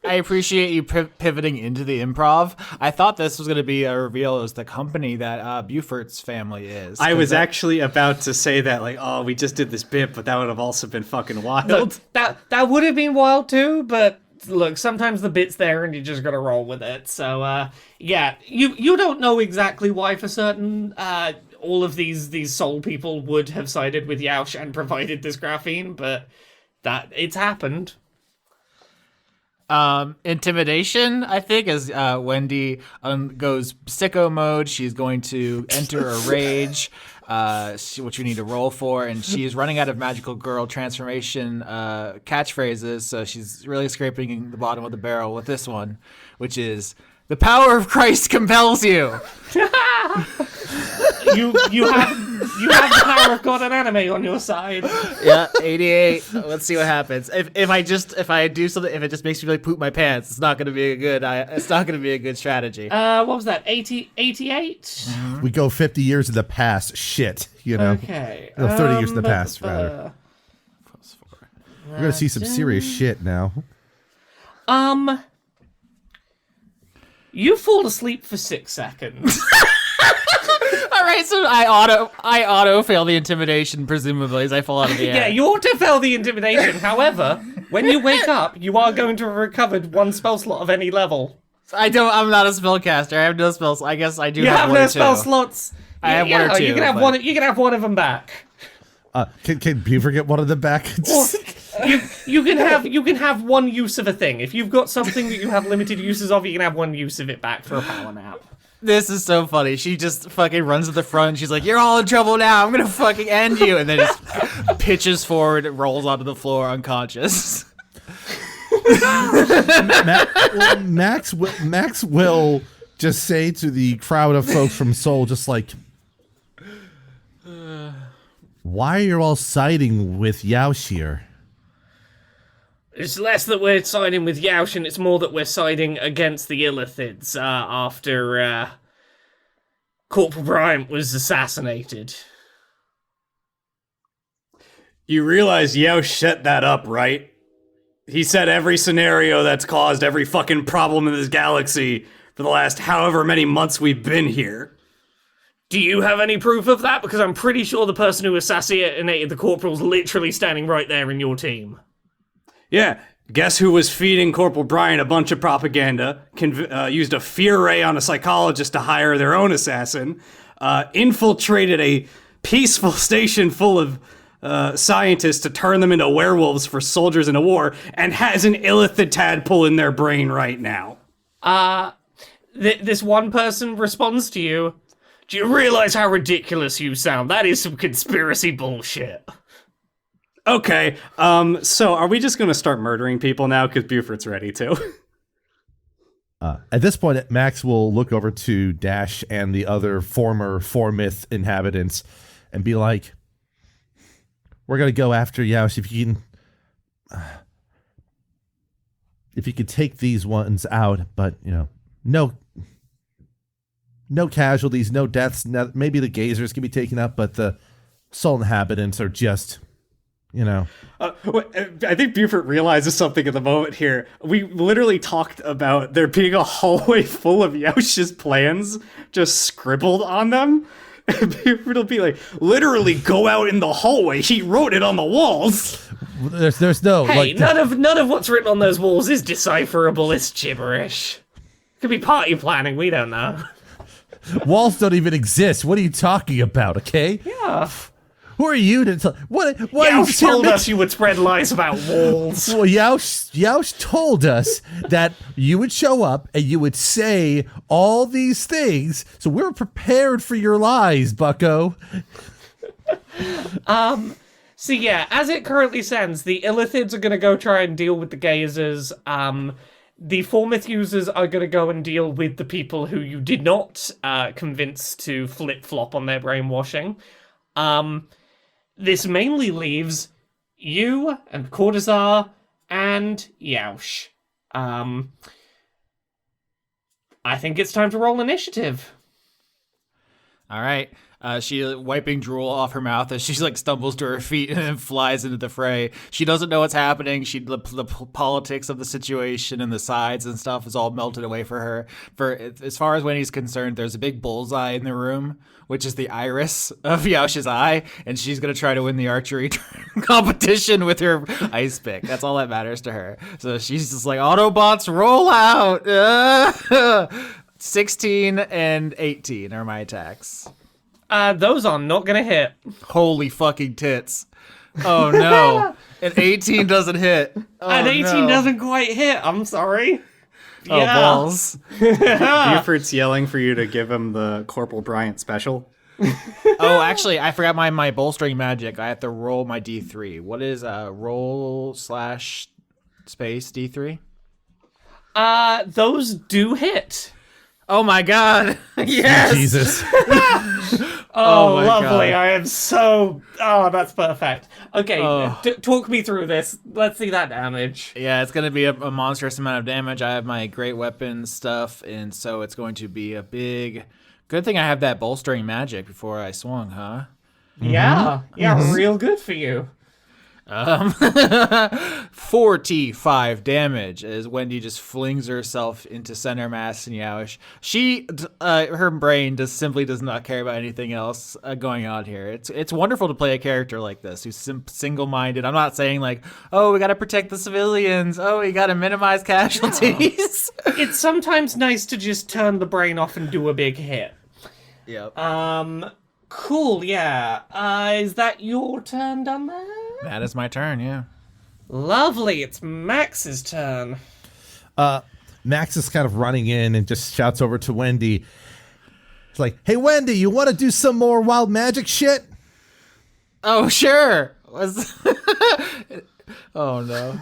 Speaker 3: I appreciate you pivoting into the improv. I thought this was going to be a reveal as the company that Beaufort's family is.
Speaker 6: I was actually about to say that, like, oh, we just did this bit, but that would have also been fucking wild.
Speaker 4: Look, that would have been wild too, but look, sometimes the bit's there and you just gotta roll with it. So, yeah, you don't know exactly why for certain all of these Sol people would have sided with Yausch and provided this graphene, but that it's happened.
Speaker 3: Intimidation, I think, as Wendy goes sicko mode. She's going to enter a rage. which you need to roll for, and she is running out of magical girl transformation catchphrases, so she's really scraping the bottom of the barrel with this one, which is, "The power of Christ compels you."
Speaker 4: You have the power of God and anime on your side.
Speaker 3: Yeah, 88. Let's see what happens. If I do something, if it just makes me really poop my pants, it's not going to be a good strategy.
Speaker 4: What was that? 88?
Speaker 5: We go 50 years in the past. Shit, you know.
Speaker 4: Okay.
Speaker 5: No, 30 years in the past, rather.
Speaker 3: +4.
Speaker 5: We're gonna see some serious shit now.
Speaker 4: You fall asleep for 6 seconds.
Speaker 3: All right, so I auto fail the intimidation, presumably, as I fall out of the air.
Speaker 4: Yeah, you auto fail the intimidation. However, when you wake up, you are going to have recovered 1 spell slot of any level.
Speaker 3: I'm not a spellcaster. I have no spells. I guess I do.
Speaker 4: You have
Speaker 3: one
Speaker 4: no
Speaker 3: or
Speaker 4: spell
Speaker 3: two.
Speaker 4: slots.
Speaker 3: I have one or two.
Speaker 4: You can have one. You can have one of them back.
Speaker 5: Can Beaufort get one of them back?
Speaker 4: Or you can have one use of a thing. If you've got something that you have limited uses of, you can have one use of it back for a power nap.
Speaker 3: This is so funny. She just fucking runs to the front. She's like, "You're all in trouble now. I'm gonna fucking end you," and then just pitches forward, and rolls onto the floor unconscious.
Speaker 5: Max will just say to the crowd of folks from Seoul, just like, "Why are you all siding with Yausch here?"
Speaker 4: It's less that we're siding with Yausch, and it's more that we're siding against the Illithids after Corporal Bryant was assassinated.
Speaker 6: You realize Yausch set that up, right? He set every scenario that's caused every fucking problem in this galaxy for the last however many months we've been here.
Speaker 4: Do you have any proof of that? Because I'm pretty sure the person who assassinated the Corporal's literally standing right there in your team.
Speaker 6: Yeah, guess who was feeding Corporal Bryant a bunch of propaganda, used a fear ray on a psychologist to hire their own assassin, infiltrated a peaceful station full of scientists to turn them into werewolves for soldiers in a war, and has an illithid tadpole in their brain right now.
Speaker 4: This one person responds to you. Do you realize how ridiculous you sound? That is some conspiracy bullshit.
Speaker 6: Okay, so are we just gonna start murdering people now? Because Beaufort's ready to.
Speaker 5: At this point, Max will look over to Dash and the other former Formyth inhabitants and be like, "We're gonna go after Yausch. If you could take these ones out, but no casualties, no deaths. Maybe the gazers can be taken up, but the Soul inhabitants are just."
Speaker 6: I think Beaufort realizes something at the moment here. We literally talked about there being a hallway full of Yausch's plans just scribbled on them. And Beaufort will be like, "Literally go out in the hallway. He wrote it on the walls."
Speaker 5: There's no
Speaker 4: Hey, none of what's written on those walls is decipherable. It's gibberish. Could be party planning. We don't know.
Speaker 5: walls don't even exist. What are you talking about? Okay.
Speaker 4: Yeah.
Speaker 5: Who are you to tell? What
Speaker 4: Yausch told us you would spread lies about walls.
Speaker 5: Well, Yausch told us that you would show up and you would say all these things, so we're prepared for your lies, bucko.
Speaker 4: So yeah, as it currently stands, the Illithids are going to go try and deal with the gazers. The Formyth users are going to go and deal with the people who you did not convince to flip-flop on their brainwashing. This mainly leaves you and Cortazar and Yausch. I think it's time to roll initiative.
Speaker 3: All right. She wiping drool off her mouth as she stumbles to her feet and then flies into the fray. She doesn't know what's happening. The politics of the situation and the sides and stuff is all melted away for her. As far as Wendy's concerned, there's a big bullseye in the room, which is the iris of Yausch's eye, and she's gonna try to win the archery competition with her ice pick. That's all that matters to her. So she's just like, Autobots, roll out. 16 and 18 are my attacks.
Speaker 4: Those are not gonna hit.
Speaker 3: Holy fucking tits. Oh no. An 18 doesn't hit. Oh,
Speaker 4: An 18 doesn't quite hit. I'm sorry.
Speaker 3: Oh, balls.
Speaker 6: Beaufort's yelling for you to give him the Corporal Bryant special.
Speaker 3: Oh, actually, I forgot my bolstering magic. I have to roll my D3. What is roll / space D3?
Speaker 4: Those do hit.
Speaker 3: Oh my god.
Speaker 4: Yes.
Speaker 5: Jesus.
Speaker 4: Oh,
Speaker 3: my
Speaker 4: lovely.
Speaker 3: God.
Speaker 4: I am so... Oh, that's perfect. Okay,
Speaker 3: Oh.
Speaker 4: talk me through this. Let's see that damage.
Speaker 3: Yeah, it's going to be a monstrous amount of damage. I have my great weapon stuff, and so it's going to be a big... Good thing I have that bolstering magic before I swung, huh?
Speaker 4: Yeah, real good for you.
Speaker 3: 45 damage as Wendy just flings herself into center mass and Yausch. She, her brain simply does not care about anything else going on here. It's wonderful to play a character like this who's single-minded. I'm not saying like, oh, we got to protect the civilians. Oh, we got to minimize casualties.
Speaker 4: It's sometimes nice to just turn the brain off and do a big hit.
Speaker 3: Yep.
Speaker 4: Cool, yeah. Is that your turn done there?
Speaker 3: That is my turn, yeah.
Speaker 4: Lovely, it's Max's turn.
Speaker 5: Max is kind of running in and just shouts over to Wendy. It's like, hey, Wendy, you want to do some more wild magic shit?
Speaker 3: Oh, sure. Oh, no.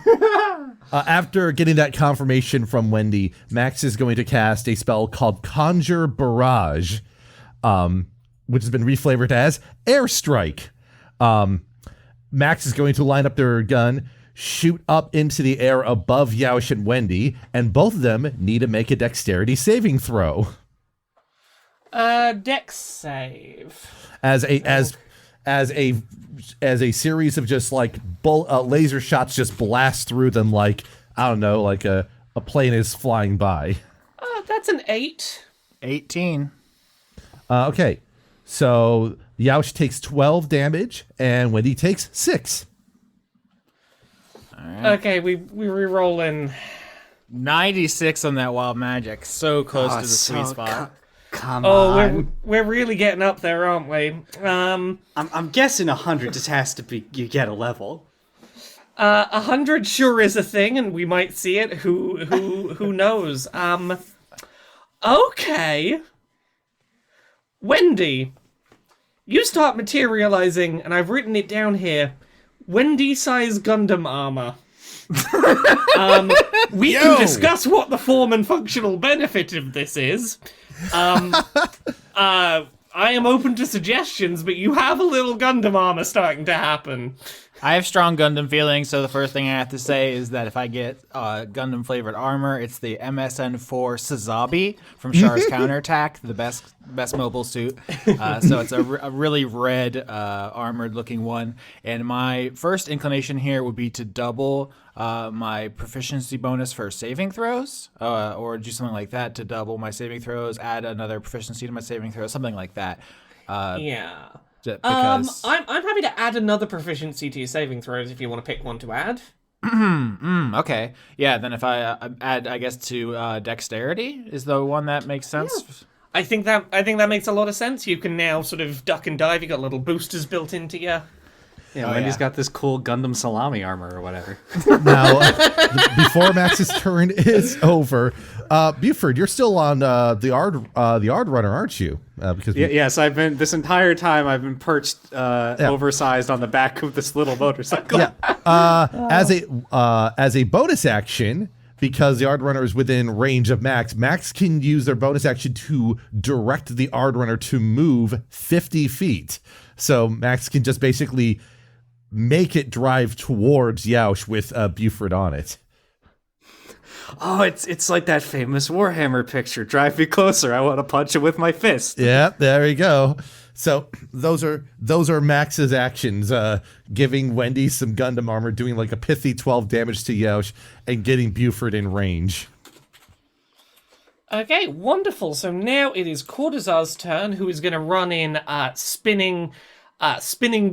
Speaker 5: After getting that confirmation from Wendy, Max is going to cast a spell called Conjure Barrage, which has been reflavored as Airstrike. Max is going to line up their gun, shoot up into the air above Yausch and Wendy, and both of them need to make a dexterity saving throw.
Speaker 4: Dex save.
Speaker 5: As a series of just like laser shots just blast through them like, I don't know, like a plane is flying by.
Speaker 4: That's an 8.
Speaker 3: 18.
Speaker 5: Okay, so Yausch takes 12 damage, and Wendy takes 6.
Speaker 3: All right.
Speaker 4: Okay, we re-roll in.
Speaker 3: 96 on that wild magic. So close to the sweet spot.
Speaker 6: Come
Speaker 4: Oh,
Speaker 6: on.
Speaker 4: we're really getting up there, aren't we?
Speaker 6: I'm guessing 100 just has to be you get a level.
Speaker 4: 100 sure is a thing, and we might see it. Who knows? Okay. Wendy, you start materializing, and I've written it down here. Wendy-size Gundam armor. We can discuss what the form and functional benefit of this is. I am open to suggestions, but you have a little Gundam armor starting to happen.
Speaker 3: I have strong Gundam feelings, so the first thing I have to say is that if I get Gundam flavored armor, it's the MSN4 Sazabi from Char's Counterattack, the best mobile suit. So it's a really red armored looking one. And my first inclination here would be to double my proficiency bonus for saving throws, or do something like that to double my saving throws, add another proficiency to my saving throws, something like that.
Speaker 4: Yeah.
Speaker 3: Because
Speaker 4: I'm happy to add another proficiency to your saving throws if you want to pick one to add.
Speaker 3: okay. Yeah, then if I add, I guess, to dexterity is the one that makes sense.
Speaker 4: Yeah. I think that makes a lot of sense. You can now sort of duck and dive. You got little boosters built into you.
Speaker 6: Yeah, Wendy's got this cool Gundam salami armor or whatever.
Speaker 5: Now, before Max's turn is over, Beaufort, you're still on the Ard Runner, aren't you? Because
Speaker 6: Yes, I've been this entire time. I've been perched, oversized on the back of this little motorcycle.
Speaker 5: Yeah. As a bonus action, because the Ard Runner is within range of Max, Max can use their bonus action to direct the Ard Runner to move 50 feet. So Max can just basically make it drive towards Yausch with Beaufort on it.
Speaker 6: Oh, it's like that famous Warhammer picture. Drive me closer. I want to punch it with my fist.
Speaker 5: Yeah, there you go. So those are Max's actions, giving Wendy some Gundam armor, doing like a pithy 12 damage to Yausch, and getting Beaufort in range.
Speaker 4: Okay, wonderful. So now it is Cortazar's turn, who is going to run in, spinning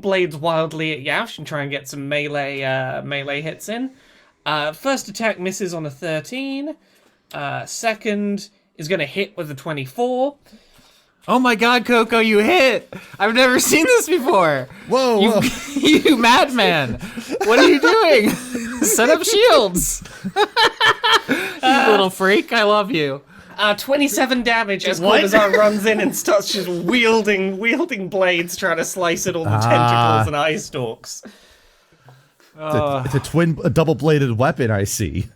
Speaker 4: blades wildly at Yausch and try and get some melee hits in. First attack misses on a 13. Second is going to hit with a 24.
Speaker 3: Oh my god, Coco, you hit! I've never seen this before!
Speaker 5: Whoa.
Speaker 3: You madman! What are you doing? Set up shields! You little freak, I love you.
Speaker 4: 27 damage as Cortazar runs in and starts just wielding blades, trying to slice at all the tentacles and eye stalks.
Speaker 5: It's a double-bladed weapon, I see.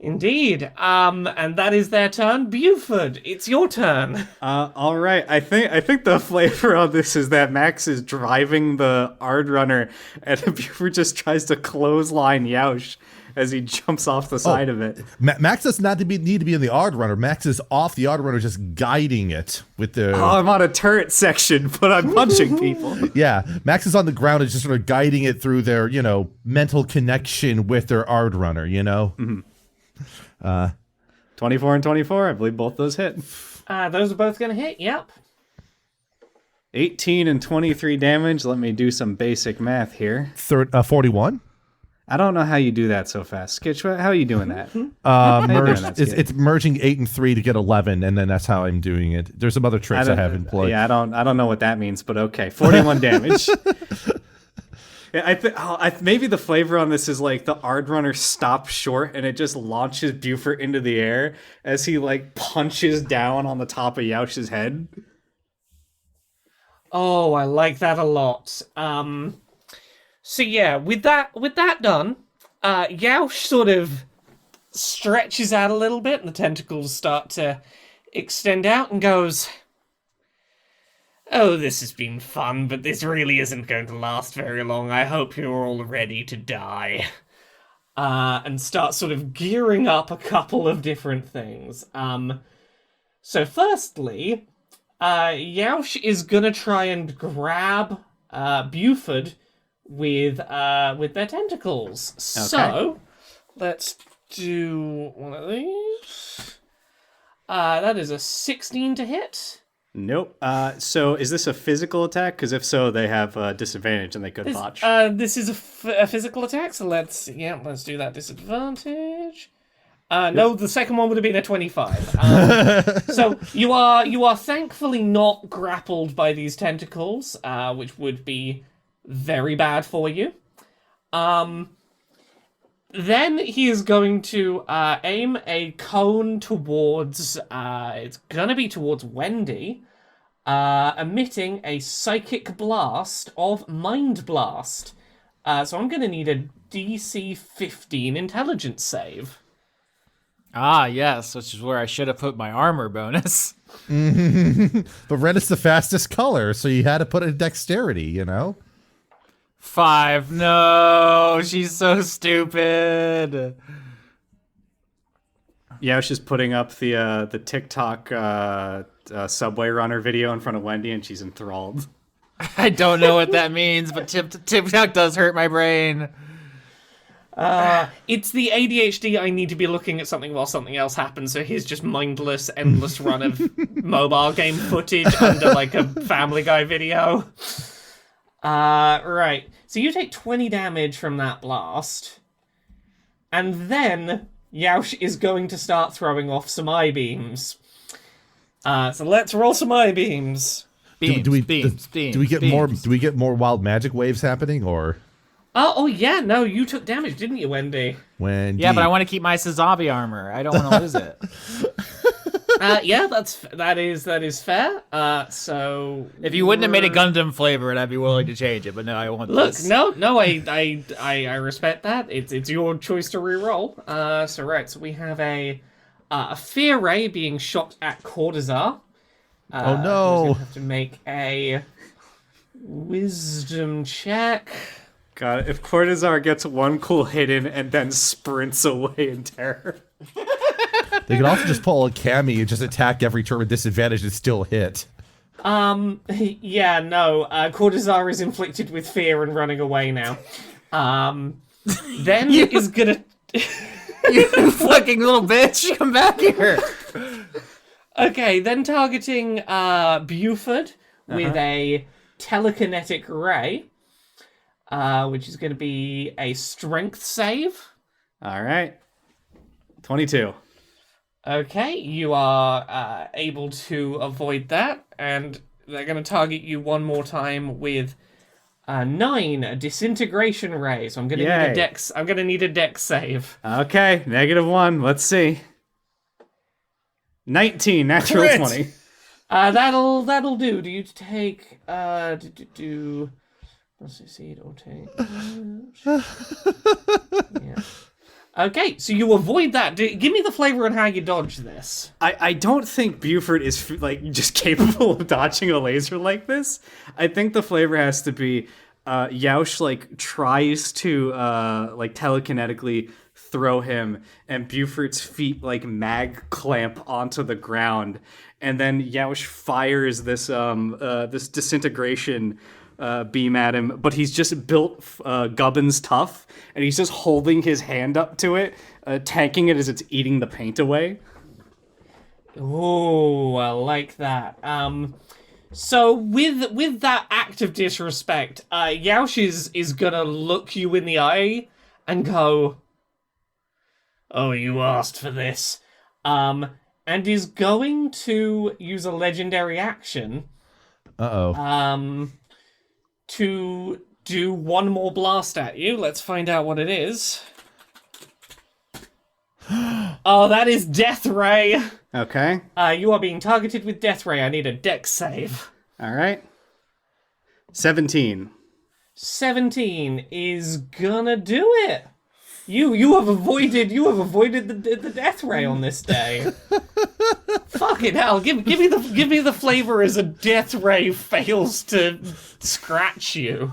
Speaker 4: Indeed. And that is their turn. Buford, it's your turn.
Speaker 6: All right. I think the flavor of this is that Max is driving the Ard Runner, and Buford just tries to clothesline Yausch as he jumps off the side of it.
Speaker 5: Max does not need to be in the Ard Runner. Max is off the Ard Runner, just guiding it with the.
Speaker 6: Oh, I'm on a turret section, but I'm punching people.
Speaker 5: Yeah, Max is on the ground and just sort of guiding it through their, mental connection with their Ard Runner.
Speaker 6: 24 and 24. I believe both those hit.
Speaker 4: Those are both going to hit. Yep.
Speaker 6: 18 and 23 damage. Let me do some basic math here.
Speaker 5: 41.
Speaker 6: I don't know how you do that so fast. Skitch, how are you doing that?
Speaker 5: It's merging 8 and 3 to get 11, and then that's how I'm doing it. There's some other tricks I have in play.
Speaker 6: Yeah, I don't know what that means, but okay. 41 damage. Yeah, maybe the flavor on this is like the Ard Runner stops short and it just launches Beaufort into the air as he punches down on the top of Yausch's head.
Speaker 4: Oh, I like that a lot. So yeah, with that done, Yausch sort of stretches out a little bit and the tentacles start to extend out and goes, "Oh, this has been fun, but this really isn't going to last very long. I hope you're all ready to die." And starts sort of gearing up a couple of different things. So firstly, Yausch is gonna try and grab Beaufort with their tentacles. Okay. So let's do one of these. That is a 16 to hit.
Speaker 6: Nope. So is this a physical attack? Because if so, they have disadvantage and they could botch.
Speaker 4: This is a physical attack, so let's do that disadvantage. No, the second one would have been a 25. So you are thankfully not grappled by these tentacles, which would be very bad for you. Then he is going to aim a cone towards, it's gonna be towards Wendy, emitting a psychic blast of Mind Blast. So I'm gonna need a DC 15 intelligence save.
Speaker 3: Ah, yes, which is where I should have put my armor bonus.
Speaker 5: But red is the fastest color, so you had to put a dexterity,
Speaker 3: 5. No, she's so stupid.
Speaker 6: Yeah, I was just putting up the TikTok subway runner video in front of Wendy, and she's enthralled.
Speaker 3: I don't know what that means, but TikTok does hurt my brain.
Speaker 4: It's the ADHD. I need to be looking at something while something else happens, so here's just mindless, endless run of mobile game footage under a Family Guy video. Right. So you take 20 damage from that blast. And then Yausch is going to start throwing off some eye beams. So let's roll some eye beams.
Speaker 3: Beams,
Speaker 5: do we get
Speaker 3: beams.
Speaker 5: Do we get more wild magic waves happening, or?
Speaker 4: Oh yeah, no, you took damage, didn't you, Wendy?
Speaker 5: Wendy.
Speaker 3: Yeah, but I want to keep my Sazabi armor. I don't want to lose it.
Speaker 4: Yeah, that is fair. So
Speaker 3: if you wouldn't have made a Gundam flavor, I'd be willing to change it. But no, I want this.
Speaker 4: No, I respect that. It's your choice to reroll. So we have a fear ray being shot at Cortazar.
Speaker 5: Oh no!
Speaker 4: Who's gonna have to make a wisdom check.
Speaker 6: God, if Cortazar gets one cool hit in and then sprints away in terror.
Speaker 5: They could also just pull a Cammy and just attack every turn with disadvantage and still hit.
Speaker 4: Yeah, no. Cortazar is inflicted with fear and running away now. Then is gonna...
Speaker 3: You fucking little bitch! Come back here!
Speaker 4: Okay, then targeting Beaufort with a telekinetic ray, which is going to be a strength save.
Speaker 6: All right. 22.
Speaker 4: Okay, you are able to avoid that, and they're going to target you one more time with 9, a disintegration ray. So I'm going to need a dex. I'm going to need a dex save.
Speaker 6: Okay, -1. Let's see. 19, natural
Speaker 5: Crit!
Speaker 6: 20.
Speaker 4: That'll do. Do you take succeed or take? Yeah. Okay, so you avoid that. Give me the flavor on how you dodge this.
Speaker 6: I don't think Beaufort is like just capable of dodging a laser like this. I think the flavor has to be Yausch like tries to like telekinetically throw him, and Beaufort's feet like mag clamp onto the ground, and then Yausch fires this this disintegration beam at him, but he's just built Gubbins tough, and he's just holding his hand up to it, tanking it as it's eating the paint away.
Speaker 4: Oh, I like that. So with that act of disrespect, Yausch is gonna look you in the eye and go, "Oh, you asked for this," and is going to use a legendary action. To do one more blast at you. Let's find out what it is. Oh, that is Death Ray.
Speaker 6: Okay.
Speaker 4: You are being targeted with Death Ray. I need a dex save.
Speaker 6: All right. 17.
Speaker 4: 17 is gonna do it. You have avoided the Death Ray on this day. Fucking hell! Give me the flavor as a Death Ray fails to scratch you.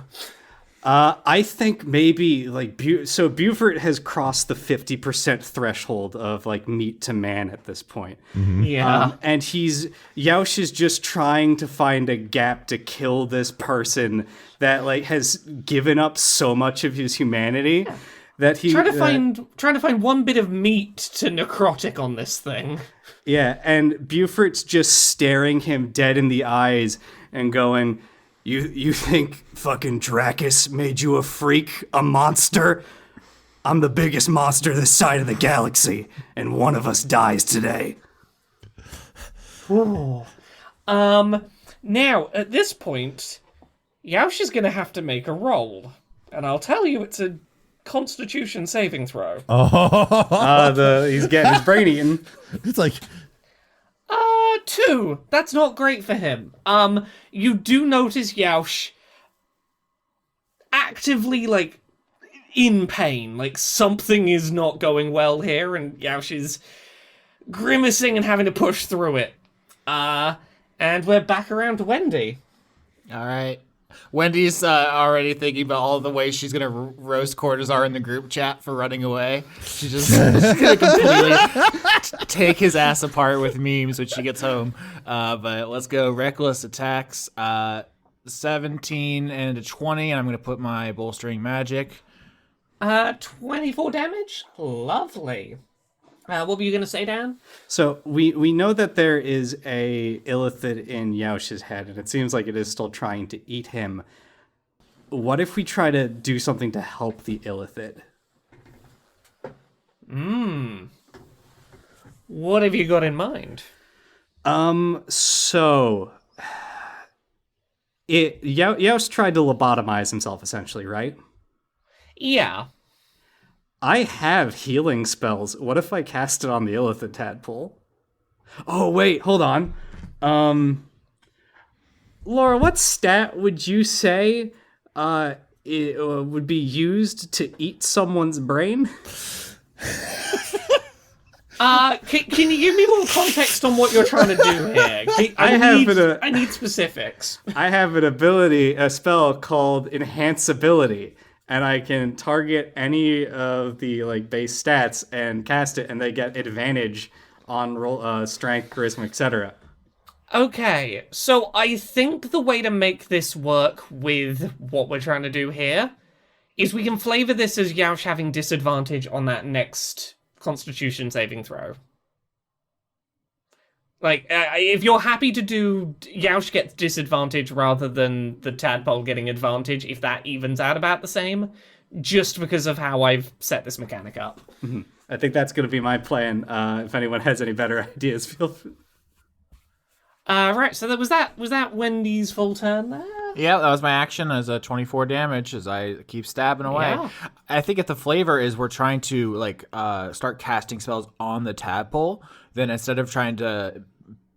Speaker 6: I think maybe like Beaufort has crossed the 50% threshold of like meat to man at this point.
Speaker 4: Yeah.
Speaker 6: And Yausch is just trying to find a gap to kill this person that like has given up so much of his humanity that he
Speaker 4: trying to find one bit of meat to necrotic on this thing.
Speaker 6: Yeah, and Beaufort's just staring him dead in the eyes and going, You think fucking Dracus made you a freak, a monster? I'm the biggest monster this side of the galaxy, and one of us dies today.
Speaker 4: Ooh. Now, at this point, Yausch is going to have to make a roll. And I'll tell you, it's a Constitution saving throw.
Speaker 6: He's getting his brain eaten.
Speaker 5: It's like
Speaker 4: 2. That's not great for him. You do notice Yausch actively, like, in pain. Like, something is not going well here, and Yausch is grimacing and having to push through it. And we're back around to Wendy.
Speaker 3: All right. Wendy's already thinking about all the ways she's gonna roast Cortazar in the group chat for running away. She's gonna completely take his ass apart with memes when she gets home. But let's go. Reckless attacks. 17 and a 20, and I'm gonna put my bolstering magic.
Speaker 4: 24 damage? Lovely. What were you going to say, Dan?
Speaker 6: So we know that there is a illithid in Yausch's head, and it seems like it is still trying to eat him. What if we try to do something to help the illithid?
Speaker 4: What have you got in mind?
Speaker 6: So Yausch tried to lobotomize himself, essentially, right?
Speaker 4: Yeah.
Speaker 6: I have healing spells. What if I cast it on the illithid tadpole? Oh, wait, hold on. Laura, what stat would you say it would be used to eat someone's brain?
Speaker 4: Can you give me more context on what you're trying to do here? I need specifics.
Speaker 6: I have a spell called Enhance Ability. And I can target any of the like base stats and cast it, and they get advantage on roll, strength, charisma, etc.
Speaker 4: Okay, so I think the way to make this work with what we're trying to do here is we can flavor this as Yausch having disadvantage on that next Constitution saving throw. Like, if you're happy to do Yausch gets disadvantage rather than the tadpole getting advantage, if that evens out about the same, just because of how I've set this mechanic up.
Speaker 6: Mm-hmm. I think that's going to be my plan. If anyone has any better ideas, feel free.
Speaker 4: Right, so was that Wendy's full turn there?
Speaker 3: Yeah, that was my action as a 24 damage as I keep stabbing away.
Speaker 4: Yeah.
Speaker 3: I think if the flavor is we're trying to start casting spells on the tadpole, then instead of trying to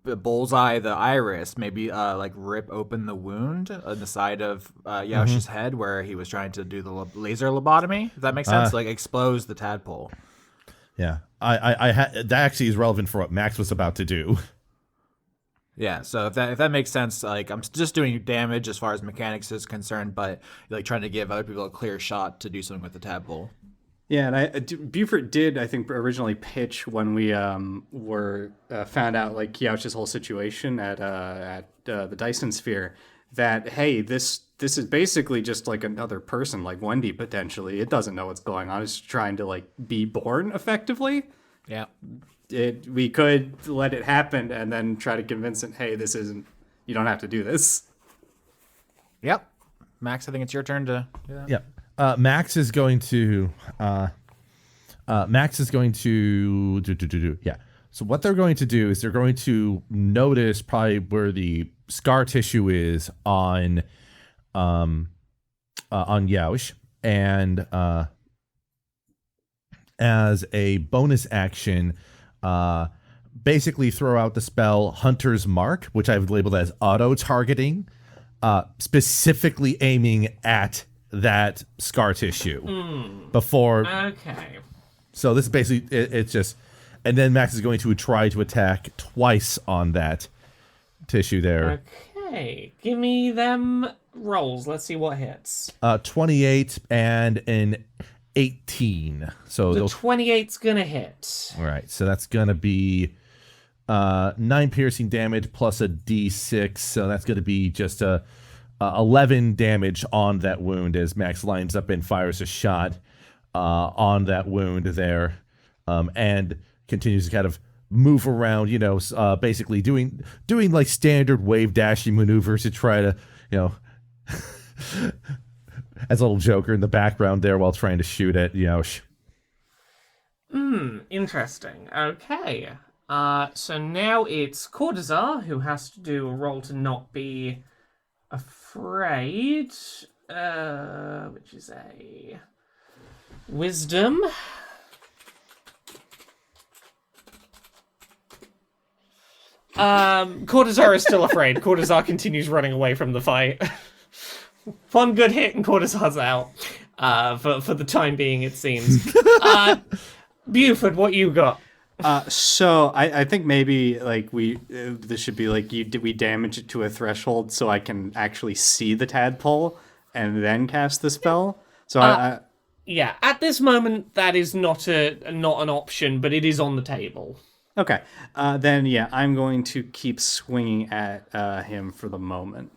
Speaker 3: bullseye the iris, maybe rip open the wound on the side of Yausch's head where he was trying to do the laser lobotomy. Does that make sense? Expose the tadpole.
Speaker 5: Yeah, that actually is relevant for what Max was about to do.
Speaker 3: Yeah, so if that makes sense, I'm just doing damage as far as mechanics is concerned, but trying to give other people a clear shot to do something with the tadpole.
Speaker 6: Yeah, and Beaufort did, I think, originally pitch when we were found out Yausch's whole situation at the Dyson Sphere that hey, this is basically just like another person, like Wendy potentially. It doesn't know what's going on. It's trying to be born effectively.
Speaker 3: Yeah.
Speaker 6: We could let it happen and then try to convince it, hey, this isn't, you don't have to do this.
Speaker 3: Yep. Max, I think it's your turn to do that.
Speaker 5: Yep. Max is going to do. Yeah. So what they're going to do is they're going to notice probably where the scar tissue is on Yausch, and as a bonus action, basically throw out the spell Hunter's Mark, which I've labeled as auto-targeting, specifically aiming at that scar tissue before.
Speaker 4: Okay.
Speaker 5: So this is basically, it's just, and then Max is going to try to attack twice on that tissue there.
Speaker 4: Okay. Give me them rolls. Let's see what hits.
Speaker 5: 28 and an 18. So
Speaker 4: The
Speaker 5: those
Speaker 4: 28's gonna hit.
Speaker 5: All right, so that's gonna be 9 piercing damage plus a d6. So that's gonna be just a 11 damage on that wound as Max lines up and fires a shot on that wound there, and continues to kind of move around. Basically doing like standard wave dashing maneuvers to try to as a little Joker in the background there while trying to shoot at Yausch.
Speaker 4: Interesting. Okay. So now it's Cortazar who has to do a roll to not be afraid, which is a wisdom. Cortazar is still afraid. Cortazar continues running away from the fight. One good hit and Cortazar's out. For the time being, it seems. Buford, what you got?
Speaker 6: So I think maybe this should be we damage it to a threshold so I can actually see the tadpole and then cast the spell. So
Speaker 4: Yeah, at this moment that is not an option, but it is on the table.
Speaker 6: Okay, then yeah, I'm going to keep swinging at him for the moment.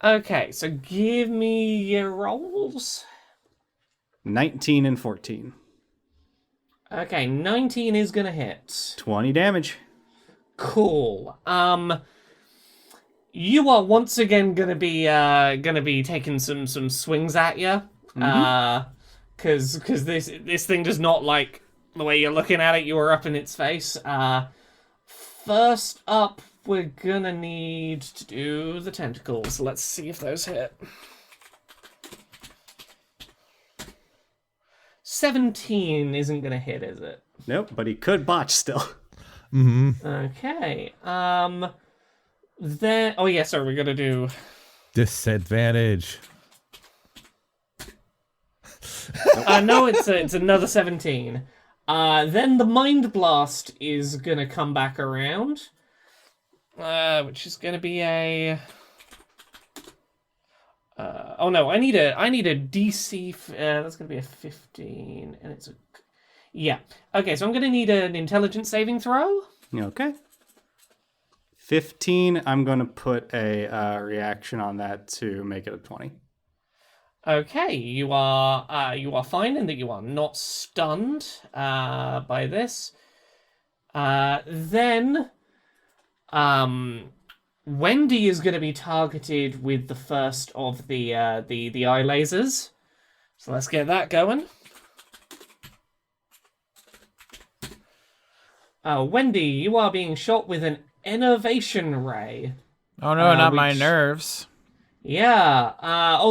Speaker 4: Okay, so give me your rolls.
Speaker 6: 19 and 14.
Speaker 4: Okay, 19 is gonna hit.
Speaker 6: 20 damage.
Speaker 4: Cool. You are once again gonna be taking some swings at you. Cause this thing does not like the way you're looking at it. You are up in its face. First up, we're gonna need to do the tentacles. Let's see if those hit. 17 isn't gonna hit, is it?
Speaker 6: Nope, but he could botch still.
Speaker 4: Okay. Then. Oh yeah, sorry. We're gonna do
Speaker 5: Disadvantage.
Speaker 4: No, it's another 17. Then the Mind Blast is gonna come back around, which is gonna be a. Oh no, I need a DC. That's gonna be a 15, and it's a. Yeah. Okay, so I'm gonna need an intelligence saving throw.
Speaker 6: Okay. 15. I'm going to put a reaction on that to make it a 20.
Speaker 4: Okay, you are fine in that you are not stunned by this. Then, Wendy is going to be targeted with the first of the eye lasers. So let's get that going. Wendy, you are being shot with an innervation ray.
Speaker 3: Oh no, not my
Speaker 4: which-
Speaker 3: nerves.
Speaker 4: Yeah.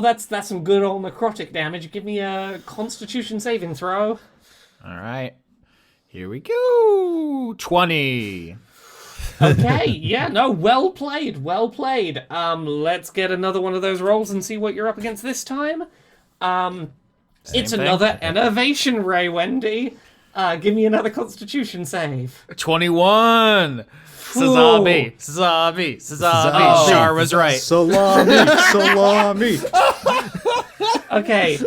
Speaker 4: That's some good old necrotic damage. Give me a Constitution saving throw.
Speaker 3: All right. Here we go. 20.
Speaker 4: Okay. Yeah. No. Well played. Well played. Let's get another one of those rolls and see what you're up against this time. It's
Speaker 3: thing?
Speaker 4: another Innovation Ray, Wendy. Give me another Constitution save.
Speaker 3: 21. Sazami.
Speaker 4: Oh.
Speaker 3: Char was right.
Speaker 6: Salami.
Speaker 4: Okay,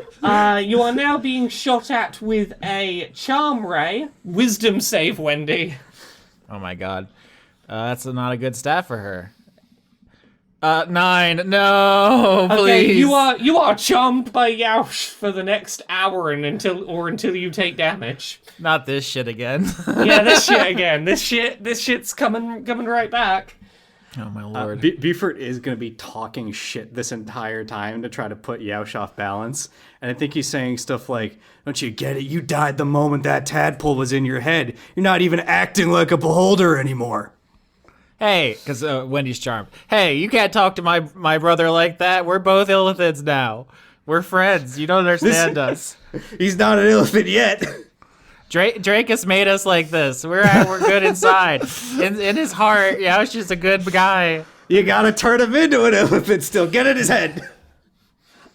Speaker 4: you are now being shot at with a Charm Ray. Wisdom save, Wendy.
Speaker 3: Oh my god. That's not a good stat for her. 9. No, please.
Speaker 4: Okay, you are charmed by Yausch for the next hour and until you take damage.
Speaker 3: Not this shit again.
Speaker 4: Yeah, this shit again. This shit's coming right back.
Speaker 3: Oh my lord.
Speaker 6: Beaufort is going to be talking shit this entire time to try to put Yausch off balance. And I think he's saying stuff like, don't you get it? You died the moment that tadpole was in your head. You're not even acting like a beholder anymore.
Speaker 3: Hey, because Wendy's charmed. Hey, you can't talk to my brother like that. We're both illithids now. We're friends. You don't understand us.
Speaker 6: He's not an elephant yet.
Speaker 3: Drake has made us like this. We're good inside. In his heart, Yausch is a good guy.
Speaker 6: You gotta turn him into an elephant still. Get in his head.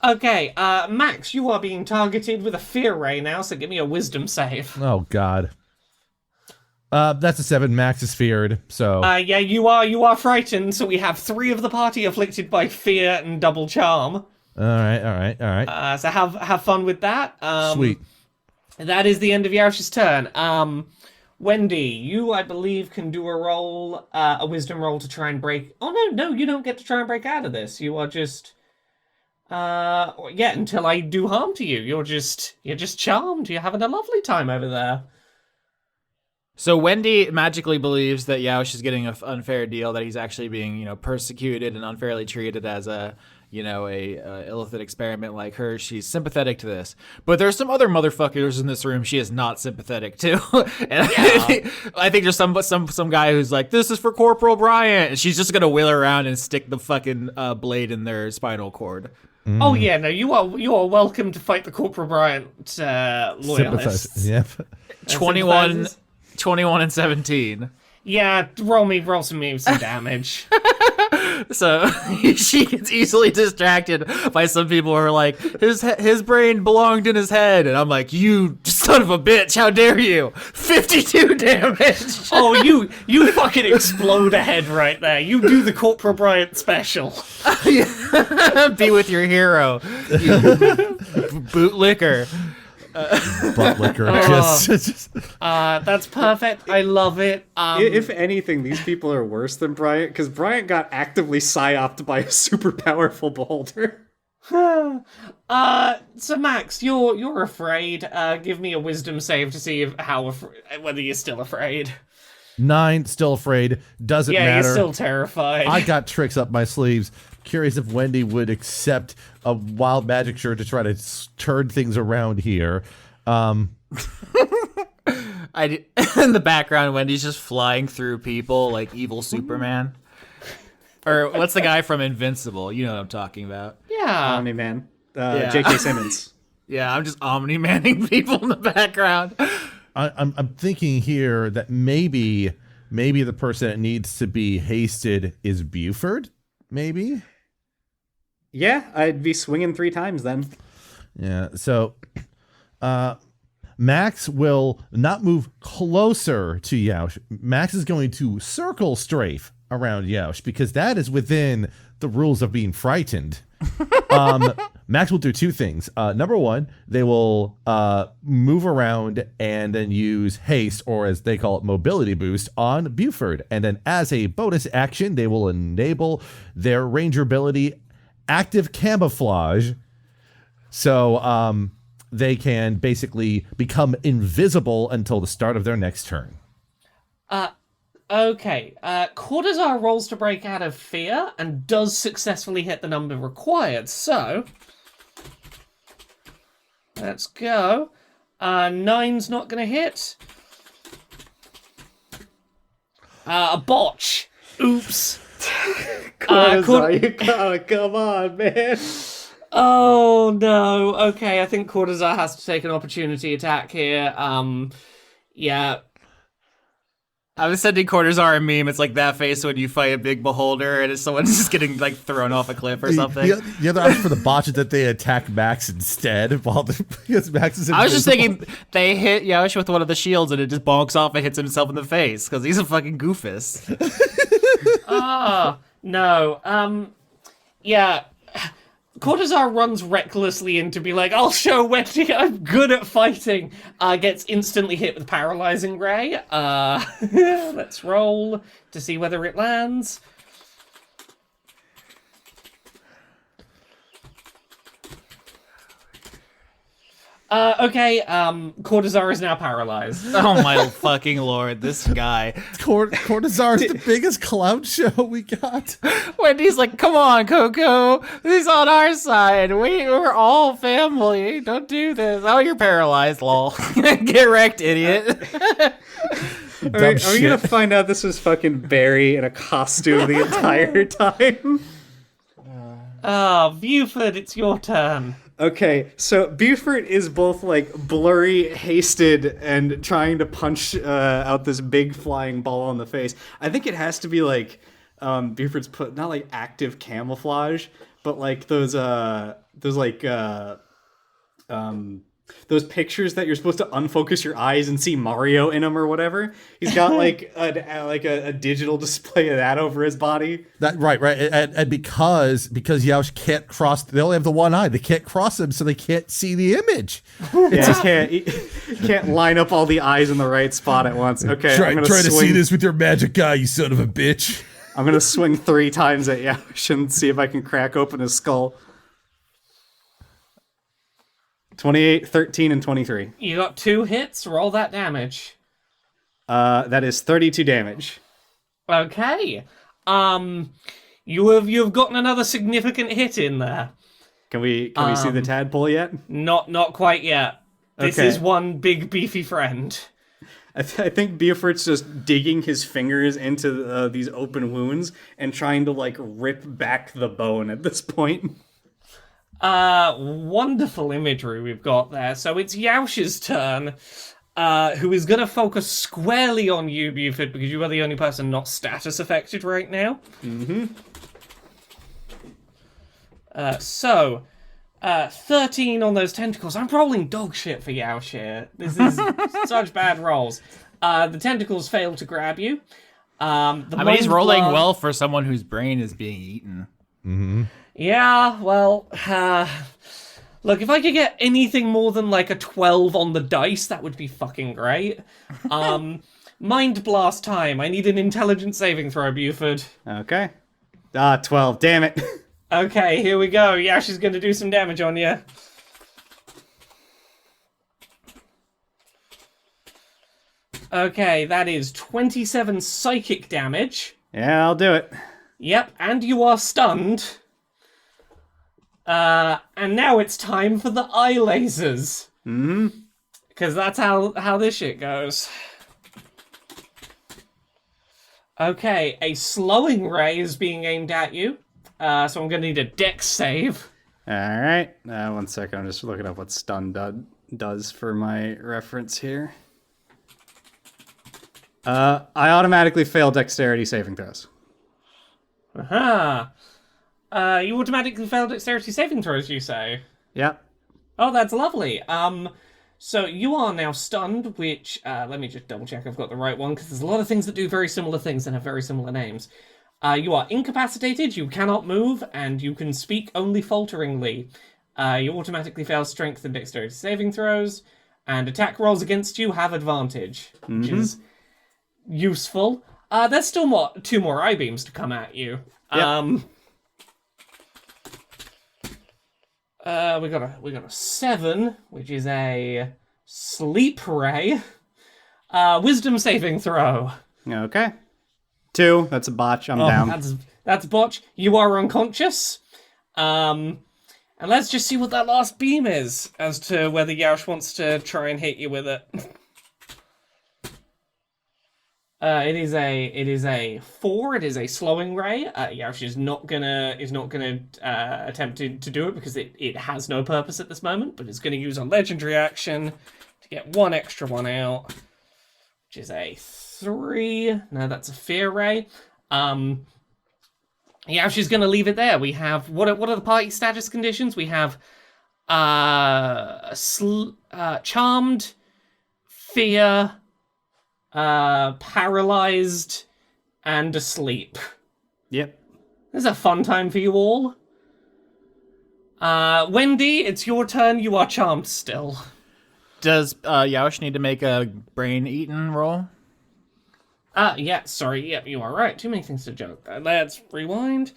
Speaker 4: Okay, Max, you are being targeted with a Fear Ray now, so give me a Wisdom save.
Speaker 5: Oh God. That's a 7. Max is feared, so.
Speaker 4: Yeah, you are frightened, so we have 3 of the party afflicted by fear and double charm.
Speaker 5: All right.
Speaker 4: So have fun with that.
Speaker 5: Sweet.
Speaker 4: That is the end of Yausch's turn. Wendy, you, I believe, can do a wisdom roll to try and break... Oh, no, you don't get to try and break out of this. You are just... until I do harm to you. You're just charmed. You're having a lovely time over there.
Speaker 3: So Wendy magically believes that Yausch is getting an unfair deal, that he's actually being, persecuted and unfairly treated as a illithid experiment like her. She's sympathetic to this. But there's some other motherfuckers in this room she is not sympathetic to. And I think there's some guy who's like, this is for Corporal Bryant. And she's just going to wheel around and stick the fucking blade in their spinal cord.
Speaker 4: Oh yeah, no, you are welcome to fight the Corporal Bryant loyalists.
Speaker 5: Yep.
Speaker 3: 21 and 17.
Speaker 4: Yeah, roll some damage.
Speaker 3: So she gets easily distracted by some people who are like, his brain belonged in his head. And I'm like, you son of a bitch, how dare you? 52 damage.
Speaker 4: Oh, you fucking explode a head right there. You do the Corporal Bryant special.
Speaker 3: Be with your hero, you bootlicker.
Speaker 5: Butt liquor.
Speaker 4: That's perfect. I love it.
Speaker 6: If anything, these people are worse than Bryant, because Bryant got actively psyoped by a super powerful beholder.
Speaker 4: So Max, you're afraid. Give me a wisdom save to see whether you're still afraid.
Speaker 5: 9, still afraid. Doesn't matter.
Speaker 4: Yeah, you're still terrified.
Speaker 5: I got tricks up my sleeves. Curious if Wendy would accept a wild magic shirt to try to turn things around here. In
Speaker 3: the background, Wendy's just flying through people like evil Superman. Or what's the guy from Invincible? You know what I'm talking about.
Speaker 4: Yeah.
Speaker 6: Omni-Man. J.K. Simmons.
Speaker 3: Yeah, I'm just Omni-manning people in the background.
Speaker 5: I'm thinking here that maybe the person that needs to be hasted is Beaufort. Maybe.
Speaker 6: Yeah, I'd be swinging 3 times then.
Speaker 5: Yeah. So, Max will not move closer to Yausch. Max is going to circle strafe around Yausch because that is within the rules of being frightened. Max will do 2 things. Number 1, they will move around and then use haste, or as they call it, mobility boost on Beaufort. And then as a bonus action, they will enable their ranger ability, active camouflage. So they can basically become invisible until the start of their next turn.
Speaker 4: Okay. Cortazar rolls to break out of fear and does successfully hit the number required. So let's go. 9's not going to hit. A botch. Oops.
Speaker 6: Cortazar, you gotta come on, man.
Speaker 4: Oh no. Okay, I think Cortazar has to take an opportunity attack here. Yeah.
Speaker 3: I was sending Cortazar a meme. It's like that face when you fight a big beholder and it's someone just getting like thrown off a cliff or something.
Speaker 5: The other option for the botch is that they attack Max instead, because Max is invisible.
Speaker 3: I was just thinking they hit Yausch with one of the shields and it just bonks off and hits himself in the face because he's a fucking goofus.
Speaker 4: No. Yeah. Cortazar runs recklessly in to be like, I'll show Wendy I'm good at fighting. Gets instantly hit with Paralyzing Ray. Let's roll to see whether it lands. Okay, Cortazar is now paralyzed.
Speaker 3: Oh my fucking lord, this guy.
Speaker 5: Cortazar is the biggest clown show we got.
Speaker 3: Wendy's like, come on, Coco. He's on our side. We're all family. Don't do this. Oh, you're paralyzed, lol. Get wrecked, idiot.
Speaker 6: Are we gonna find out this was fucking Barry in a costume the entire time?
Speaker 4: Beaufort, it's your turn.
Speaker 6: Okay, so Beaufort is both like blurry, hasted, and trying to punch out this big flying ball in the face. I think it has to be like Beaufort's put not like active camouflage, but like those pictures that you're supposed to unfocus your eyes and see Mario in them or whatever. He's got like a digital display of that over his body.
Speaker 5: That right, and because Yausch can't cross, they only have the one eye. They can't cross him, so they can't see the image.
Speaker 6: Yeah, he can't line up all the eyes in the right spot at once. Okay,
Speaker 5: Try to see this with your magic eye, you son of a bitch.
Speaker 6: I'm gonna swing 3 times at Yausch and see if I can crack open his skull. 28, 13, and 23.
Speaker 4: You got 2 hits, roll that damage.
Speaker 6: That is 32 damage.
Speaker 4: Okay. You have gotten another significant hit in there.
Speaker 6: Can we see the tadpole yet?
Speaker 4: Not quite yet. This
Speaker 6: Okay.
Speaker 4: is one big beefy friend.
Speaker 6: I think Beaufort's just digging his fingers into these open wounds and trying to like rip back the bone at this point.
Speaker 4: Wonderful imagery we've got there. So it's Yausch's turn, who is going to focus squarely on you, Beaufort, because you are the only person not status affected right now. Mm-hmm. 13 on those tentacles. I'm rolling dog shit for Yausch here. This is such bad rolls. The tentacles fail to grab you.
Speaker 3: He's rolling well for someone whose brain is being eaten.
Speaker 5: Mm-hmm.
Speaker 4: Yeah, well, look, if I could get anything more than like a 12 on the dice, that would be fucking great. Mind blast time. I need an intelligence saving throw, Beaufort.
Speaker 6: Okay. 12. Damn it.
Speaker 4: Okay, here we go. Yausch is going to do some damage on you. Okay, that is 27 psychic damage.
Speaker 6: Yeah, I'll do it.
Speaker 4: Yep, and you are stunned. And now it's time for the eye lasers.
Speaker 6: Mm-hmm.
Speaker 4: Because that's how this shit goes. Okay, a slowing ray is being aimed at you. So I'm going to need a dex save.
Speaker 6: Alright. 1 second, I'm just looking up what stun does for my reference here. I automatically fail dexterity saving throws.
Speaker 4: Aha. You automatically fail dexterity saving throws, you say?
Speaker 6: Yep.
Speaker 4: Oh, that's lovely. So you are now stunned, which, let me just double check I've got the right one, because there's a lot of things that do very similar things and have very similar names. You are incapacitated, you cannot move, and you can speak only falteringly. You automatically fail strength and dexterity saving throws, and attack rolls against you have advantage, which is useful. There's still 2 more eye beams to come at you.
Speaker 6: Yep.
Speaker 4: We got a 7, which is a sleep ray. Wisdom saving throw.
Speaker 6: Okay. 2. That's a botch. I'm down.
Speaker 4: That's botch. You are unconscious. And let's just see what that last beam is, as to whether Yausch wants to try and hit you with it. It is a 4. It is a slowing ray. Yausch is not gonna attempt to do it because it has no purpose at this moment, but it's gonna use a legendary action to get one extra one out, which is a 3. No, that's a fear ray. Yausch is gonna leave it there. We have what are the party status conditions? We have charmed, fear, paralyzed, and asleep.
Speaker 6: Yep.
Speaker 4: This is a fun time for you all. Wendy, it's your turn. You are charmed still.
Speaker 3: Does Yausch need to make a brain eaten roll?
Speaker 4: Yeah, sorry. Yep, you are right. Too many things to joke. Let's rewind.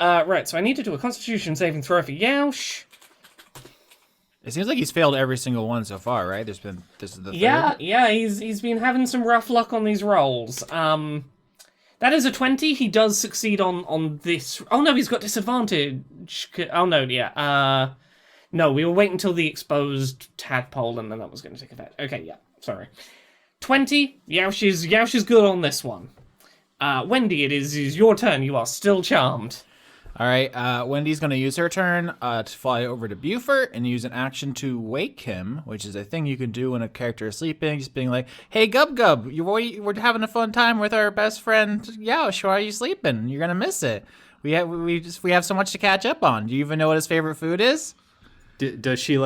Speaker 4: Right, so I need to do a Constitution saving throw for Yausch.
Speaker 3: It seems like he's failed every single one so far, right? This is the third.
Speaker 4: Yeah, he's been having some rough luck on these rolls. That is a 20. He does succeed on this. Oh no, he's got disadvantage. Oh no, yeah. No, we will wait until the exposed tadpole, and then that was going to take effect. Okay, yeah, sorry. 20. Yausch is good on this one. Wendy, it is your turn. You are still charmed.
Speaker 3: All right, Wendy's going to use her turn to fly over to Beaufort and use an action to wake him, which is a thing you can do when a character is sleeping, just being like, hey, Gub Gub, we're having a fun time with our best friend Yausch. Why are you sleeping? You're going to miss it. We have so much to catch up on. Do you even know what his favorite food is?
Speaker 6: Does she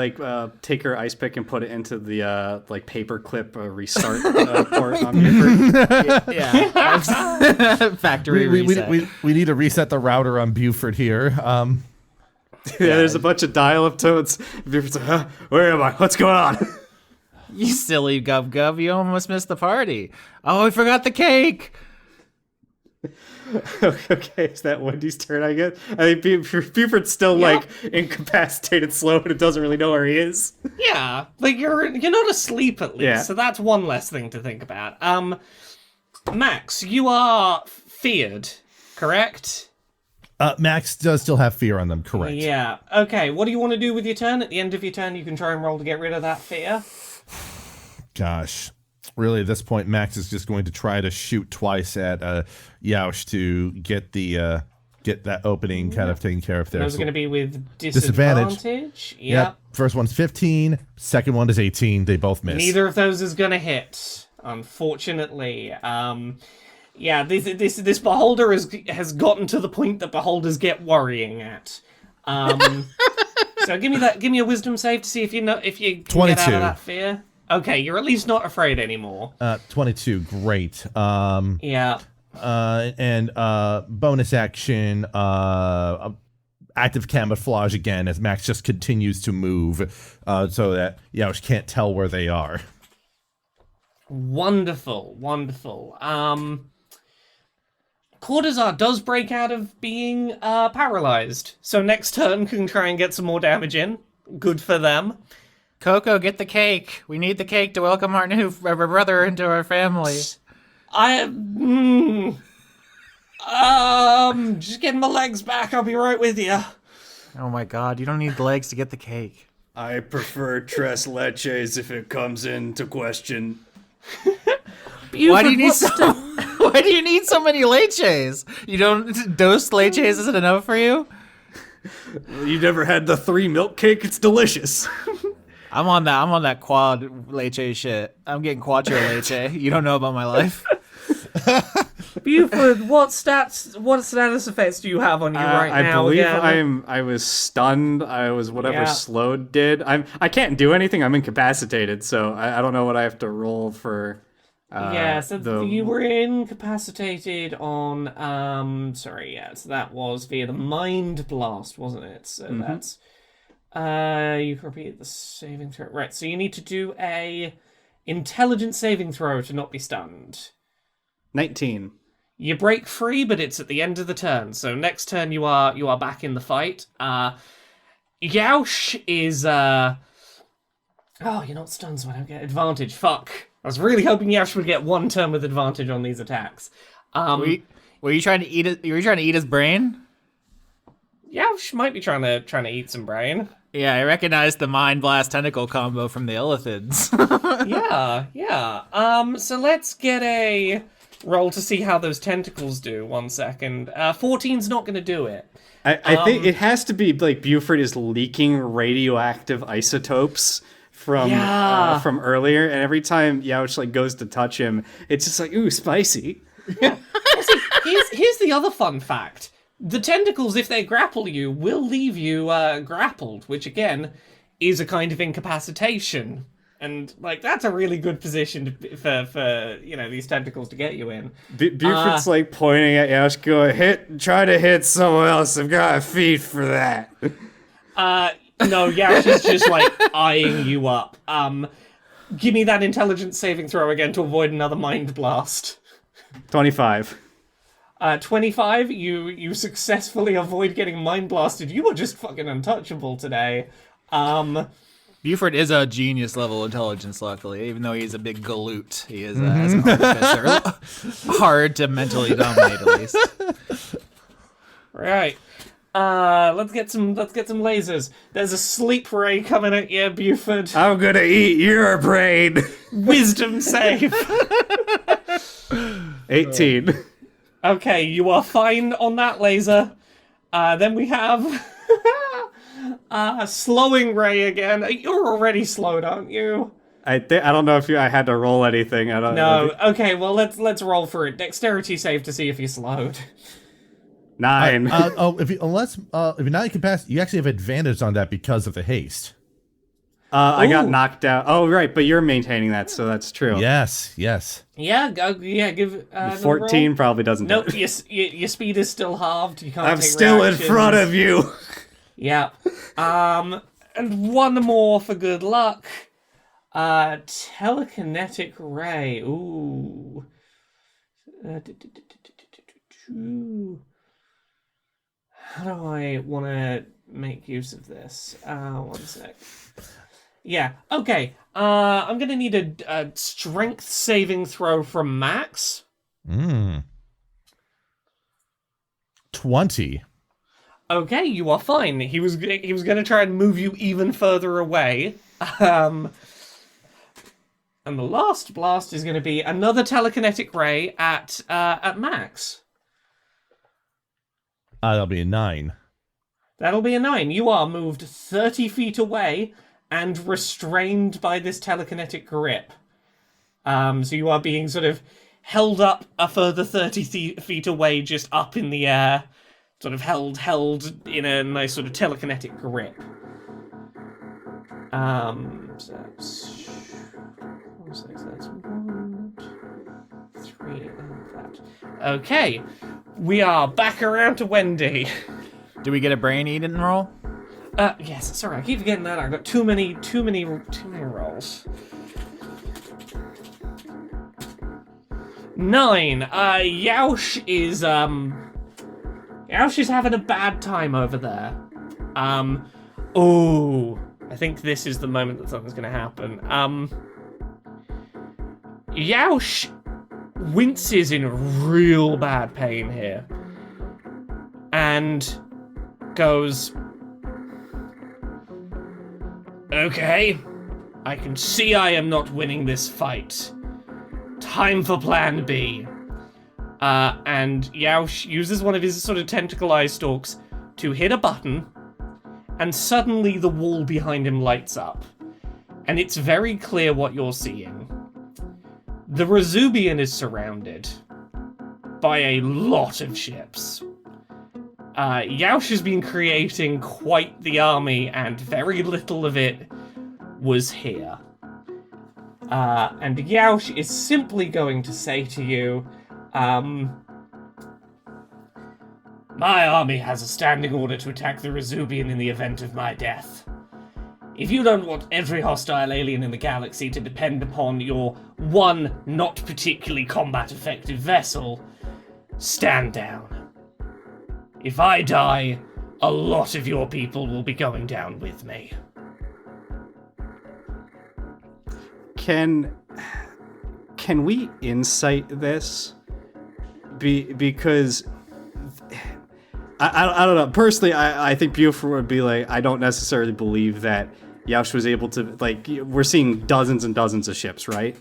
Speaker 6: take her ice pick and put it into the paperclip restart port on Beaufort?
Speaker 3: Yeah. Factory reset.
Speaker 5: We need to reset the router on Beaufort here.
Speaker 6: Yeah, there's a bunch of dial-up tones. Beaufort's like, huh? Where am I? What's going on?
Speaker 3: You silly Gub Gub, you almost missed the party. Oh, I forgot the cake.
Speaker 6: Okay, is that Wendy's turn, I guess? I think Beaufort's still incapacitated slow and it doesn't really know where he is.
Speaker 4: Yeah, you're not asleep at least,
Speaker 6: yeah.
Speaker 4: So that's one less thing to think about. Max, you are feared, correct?
Speaker 5: Max does still have fear on them, correct?
Speaker 4: Yeah. Okay, what do you want to do with your turn? At the end of your turn, you can try and roll to get rid of that fear.
Speaker 5: Gosh. Really, at this point, Max is just going to try to shoot twice at Yausch to get that opening kind of taken care of there.
Speaker 4: Those are going to be with disadvantage.
Speaker 5: Yep. First one's 15. Second one is 18. They both miss.
Speaker 4: Neither of those is going to hit, unfortunately. Yeah, this beholder has gotten to the point that beholders get worrying at. So give me a wisdom save to see if you can get out of that fear. Okay, you're at least not afraid anymore.
Speaker 5: 22, great.
Speaker 4: Yeah.
Speaker 5: And bonus action, active camouflage again as Max just continues to move so that Yausch can't tell where they are.
Speaker 4: Wonderful. Cortazar does break out of being paralyzed, so next turn can try and get some more damage in. Good for them.
Speaker 3: Coco, get the cake. We need the cake to welcome our new brother into our family.
Speaker 4: Just getting my legs back. I'll be right with you.
Speaker 3: Oh my god, you don't need the legs to get the cake.
Speaker 6: I prefer tres leches if it comes into question.
Speaker 3: Why do you need so many leches? You don't dose leches isn't enough for you?
Speaker 6: You've never had the 3 milk cake? It's delicious.
Speaker 3: I'm on that quad leche shit. I'm getting quattro leche. You don't know about my life.
Speaker 4: Buford, what status effects do you have on you right now?
Speaker 6: I believe I was stunned. I was whatever slowed did. I can't do anything. I'm incapacitated, so I don't know what I have to roll for.
Speaker 4: So you were incapacitated on so that was via the mind blast, wasn't it? So that's you can repeat the saving throw. Right, so you need to do a intelligence saving throw to not be stunned.
Speaker 6: 19.
Speaker 4: You break free, but it's at the end of the turn. So next turn you are back in the fight. Yausch is you're not stunned, so I don't get advantage. Fuck. I was really hoping Yausch would get one turn with advantage on these attacks.
Speaker 3: Were you trying to eat it? You were trying to eat his brain?
Speaker 4: Yausch might be trying to eat some brain.
Speaker 3: Yeah, I recognize the Mind Blast Tentacle combo from the Illithids.
Speaker 4: Yeah. So let's get a roll to see how those tentacles do. 1 second. 14's not going to do it.
Speaker 6: I think it has to be like Beaufort is leaking radioactive isotopes from earlier, and every time Yausch like goes to touch him, it's just like, ooh, spicy.
Speaker 4: Here's the other fun fact. The tentacles, if they grapple you, will leave you grappled, which again is a kind of incapacitation. And like that's a really good position for these tentacles to get you in.
Speaker 6: Beaufort's like pointing at Yausch, going, try to hit someone else. I've got a feat for that.
Speaker 4: No, Yausch is just like eyeing you up. Give me that intelligence saving throw again to avoid another mind blast.
Speaker 6: 25.
Speaker 4: 25. You successfully avoid getting mind blasted. You were just fucking untouchable today.
Speaker 3: Beaufort is a genius level intelligence, luckily, even though he's a big galoot. He is, as an officer, hard to mentally dominate, at least.
Speaker 4: Right. Let's get some lasers. There's a sleep ray coming at you, Beaufort.
Speaker 6: I'm gonna eat your brain.
Speaker 4: Wisdom save.
Speaker 6: 18.
Speaker 4: Okay, you are fine on that laser. Then we have slowing ray again. You're already slowed, aren't you?
Speaker 6: I don't know if I had to roll anything. I don't know.
Speaker 4: No. Okay, well let's roll for it. Dexterity save to see if you're slowed.
Speaker 6: 9.
Speaker 5: If you're not incapacitated, you actually have advantage on that because of the haste.
Speaker 6: I got knocked out. Oh, right, but you're maintaining that, so that's true.
Speaker 5: Yes.
Speaker 4: Yeah, give
Speaker 6: 14 probably doesn't do
Speaker 4: Nope,
Speaker 6: it.
Speaker 4: your speed is still halved. You can't
Speaker 6: I'm
Speaker 4: take
Speaker 6: still
Speaker 4: reactions.
Speaker 6: in front of you.
Speaker 4: Yeah. And one more for good luck. Telekinetic ray. Ooh. How do I want to make use of this? 1 sec. Yeah, okay. I'm going to need a strength saving throw from Max.
Speaker 5: 20.
Speaker 4: Okay, you are fine. He was going to try and move you even further away. And the last blast is going to be another telekinetic ray at Max.
Speaker 5: That'll be a 9.
Speaker 4: That'll be a 9. You are moved 30 feet away and restrained by this telekinetic grip. So you are being sort of held up a further 30 feet away, just up in the air, sort of held in a nice sort of telekinetic grip. So that's 1, 3, and that. Okay, we are back around to Wendy.
Speaker 3: Do we get a brain eating roll?
Speaker 4: Yes, sorry, I keep forgetting that. I've got too many rolls. 9. Yausch is having a bad time over there. I think this is the moment that something's gonna happen. Yausch winces in real bad pain here. And goes, okay, I can see I am not winning this fight. Time for plan B. And Yausch uses one of his sort of tentacle eye stalks to hit a button, and suddenly the wall behind him lights up. And it's very clear what you're seeing. The Resubian is surrounded by a lot of ships. Yausch has been creating quite the army, and very little of it was here. And Yausch is simply going to say to you, my army has a standing order to attack the Resubian in the event of my death. If you don't want every hostile alien in the galaxy to depend upon your one not particularly combat-effective vessel, stand down. If I die, a lot of your people will be going down with me.
Speaker 6: Can we insight this? Because I don't know. Personally, I think Beaufort would be like, I don't necessarily believe that Yausch was able to, like, we're seeing dozens and dozens of ships, right?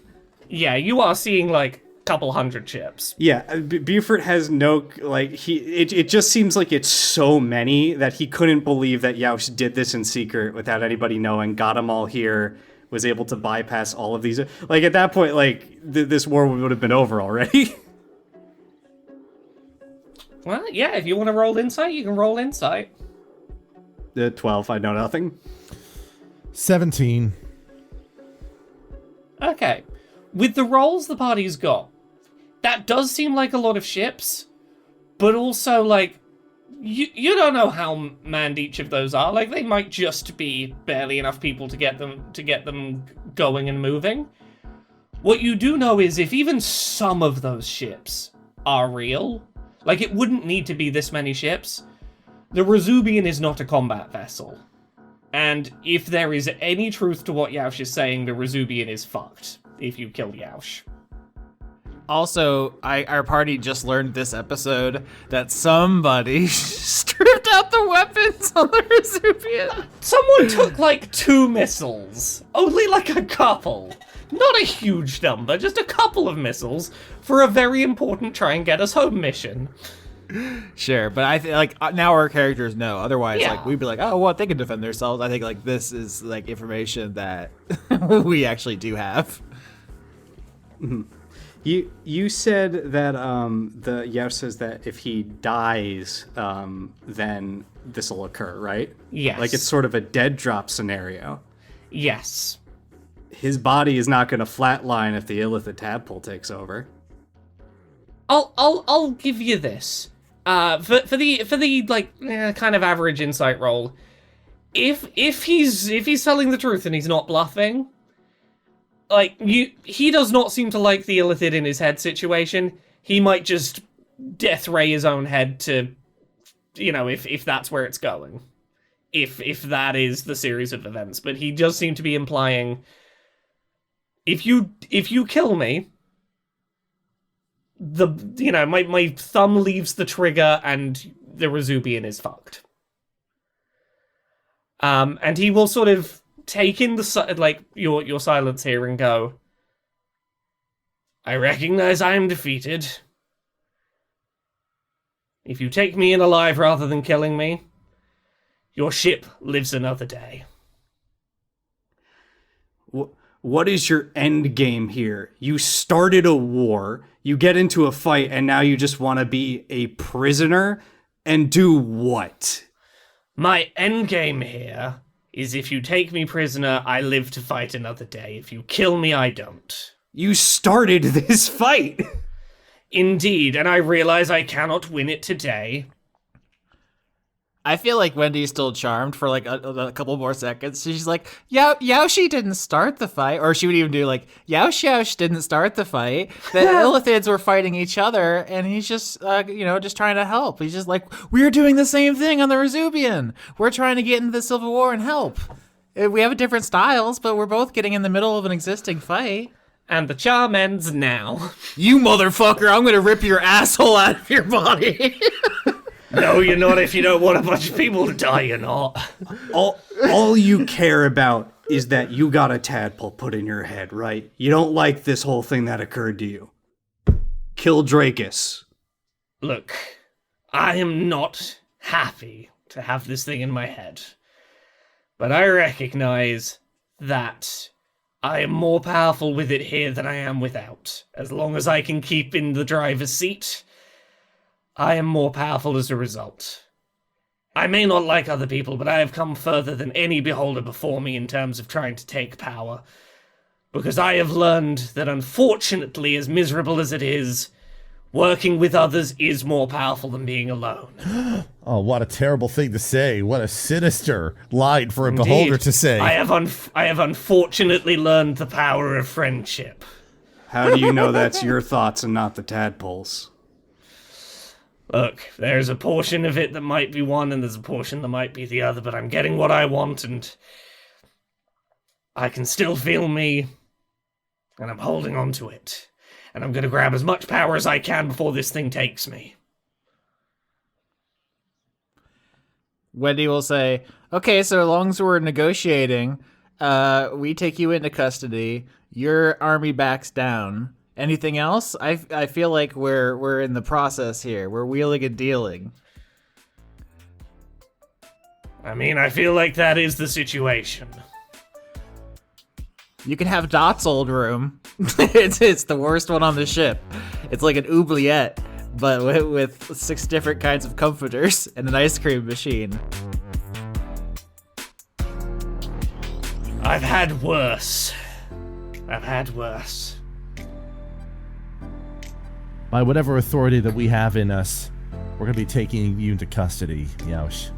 Speaker 4: Yeah, you are seeing, like, couple hundred ships.
Speaker 6: Yeah, Beaufort has no, like, it just seems like it's so many that he couldn't believe that Yausch did this in secret without anybody knowing, got them all here, was able to bypass all of these. Like, at that point, like, this war would have been over already.
Speaker 4: Well, yeah, if you want to roll insight, you can roll insight.
Speaker 6: 12, I know nothing.
Speaker 5: 17.
Speaker 4: Okay. With the rolls the party's got, that does seem like a lot of ships, but also, like, you don't know how manned each of those are. Like, they might just be barely enough people to get them going and moving. What you do know is if even some of those ships are real, like, it wouldn't need to be this many ships. The Resubian is not a combat vessel. And if there is any truth to what Yausch is saying, the Resubian is fucked if you kill Yausch.
Speaker 3: Also, our party just learned this episode that somebody stripped out the weapons on the Resubian.
Speaker 4: Someone took, like, 2 missiles. Only, like, a couple. Not a huge number, just a couple of missiles for a very important try and get us home mission.
Speaker 3: Sure, but I think, like, now our characters know. Otherwise,
Speaker 4: Yeah.
Speaker 3: like, we'd be like, oh, what, they can defend themselves. I think, like, this is, like, information that we actually do have.
Speaker 6: You said that the Yausch says that if he dies, then this will occur, right?
Speaker 4: Yes.
Speaker 6: Like, it's sort of a dead drop scenario.
Speaker 4: Yes.
Speaker 6: His body is not going to flatline if the Illithid tadpole takes over.
Speaker 4: I'll give you this. For the like kind of average insight roll, if he's telling the truth and he's not bluffing, like he does not seem to like the Illithid in his head situation. He might just death ray his own head to, if that's where it's going, if that is the series of events. But he does seem to be implying, if you kill me, my thumb leaves the trigger and the Resubian is fucked. And he will sort of take in your silence here and go, I recognize I am defeated. If you take me in alive rather than killing me, your ship lives another day.
Speaker 6: What is your end game here? You started a war, you get into a fight, and now you just want to be a prisoner and do what?
Speaker 4: My end game here is if you take me prisoner, I live to fight another day. If you kill me, I don't.
Speaker 6: You started this fight!
Speaker 4: Indeed, and I realize I cannot win it today.
Speaker 3: I feel like Wendy's still charmed for like a couple more seconds. She's like, Yausch didn't start the fight. Or she would even do like, Yausch didn't start the fight. The Illithids were fighting each other, and he's just, just trying to help. He's just like, we're doing the same thing on the Resubian. We're trying to get into the Civil War and help. We have different styles, but we're both getting in the middle of an existing fight.
Speaker 4: And the charm ends now.
Speaker 3: You motherfucker, I'm gonna rip your asshole out of your body.
Speaker 4: No, you're not. If you don't want a bunch of people to die, you're not.
Speaker 6: All you care about is that you got a tadpole put in your head, right? You don't like this whole thing that occurred to you. Kill Dracus.
Speaker 4: Look, I am not happy to have this thing in my head. But I recognize that I am more powerful with it here than I am without. As long as I can keep in the driver's seat, I am more powerful as a result. I may not like other people, but I have come further than any beholder before me in terms of trying to take power. Because I have learned that unfortunately, as miserable as it is, working with others is more powerful than being alone.
Speaker 5: Oh, what a terrible thing to say. What a sinister line for a beholder to say.
Speaker 4: I have unfortunately learned the power of friendship.
Speaker 6: How do you know that's your thoughts and not the tadpoles?
Speaker 4: Look, there's a portion of it that might be one, and there's a portion that might be the other, but I'm getting what I want, and I can still feel me, and I'm holding on to it. And I'm going to grab as much power as I can before this thing takes me.
Speaker 3: Wendy will say, okay, so as long as we're negotiating, we take you into custody, your army backs down, Anything else? I feel like we're in the process here. We're wheeling and dealing.
Speaker 4: I mean, I feel like that is the situation.
Speaker 3: You can have Dot's old room. it's the worst one on the ship. It's like an oubliette, but with 6 different kinds of comforters and an ice cream machine.
Speaker 4: I've had worse.
Speaker 5: By whatever authority that we have in us, we're going to be taking you into custody, Yausch.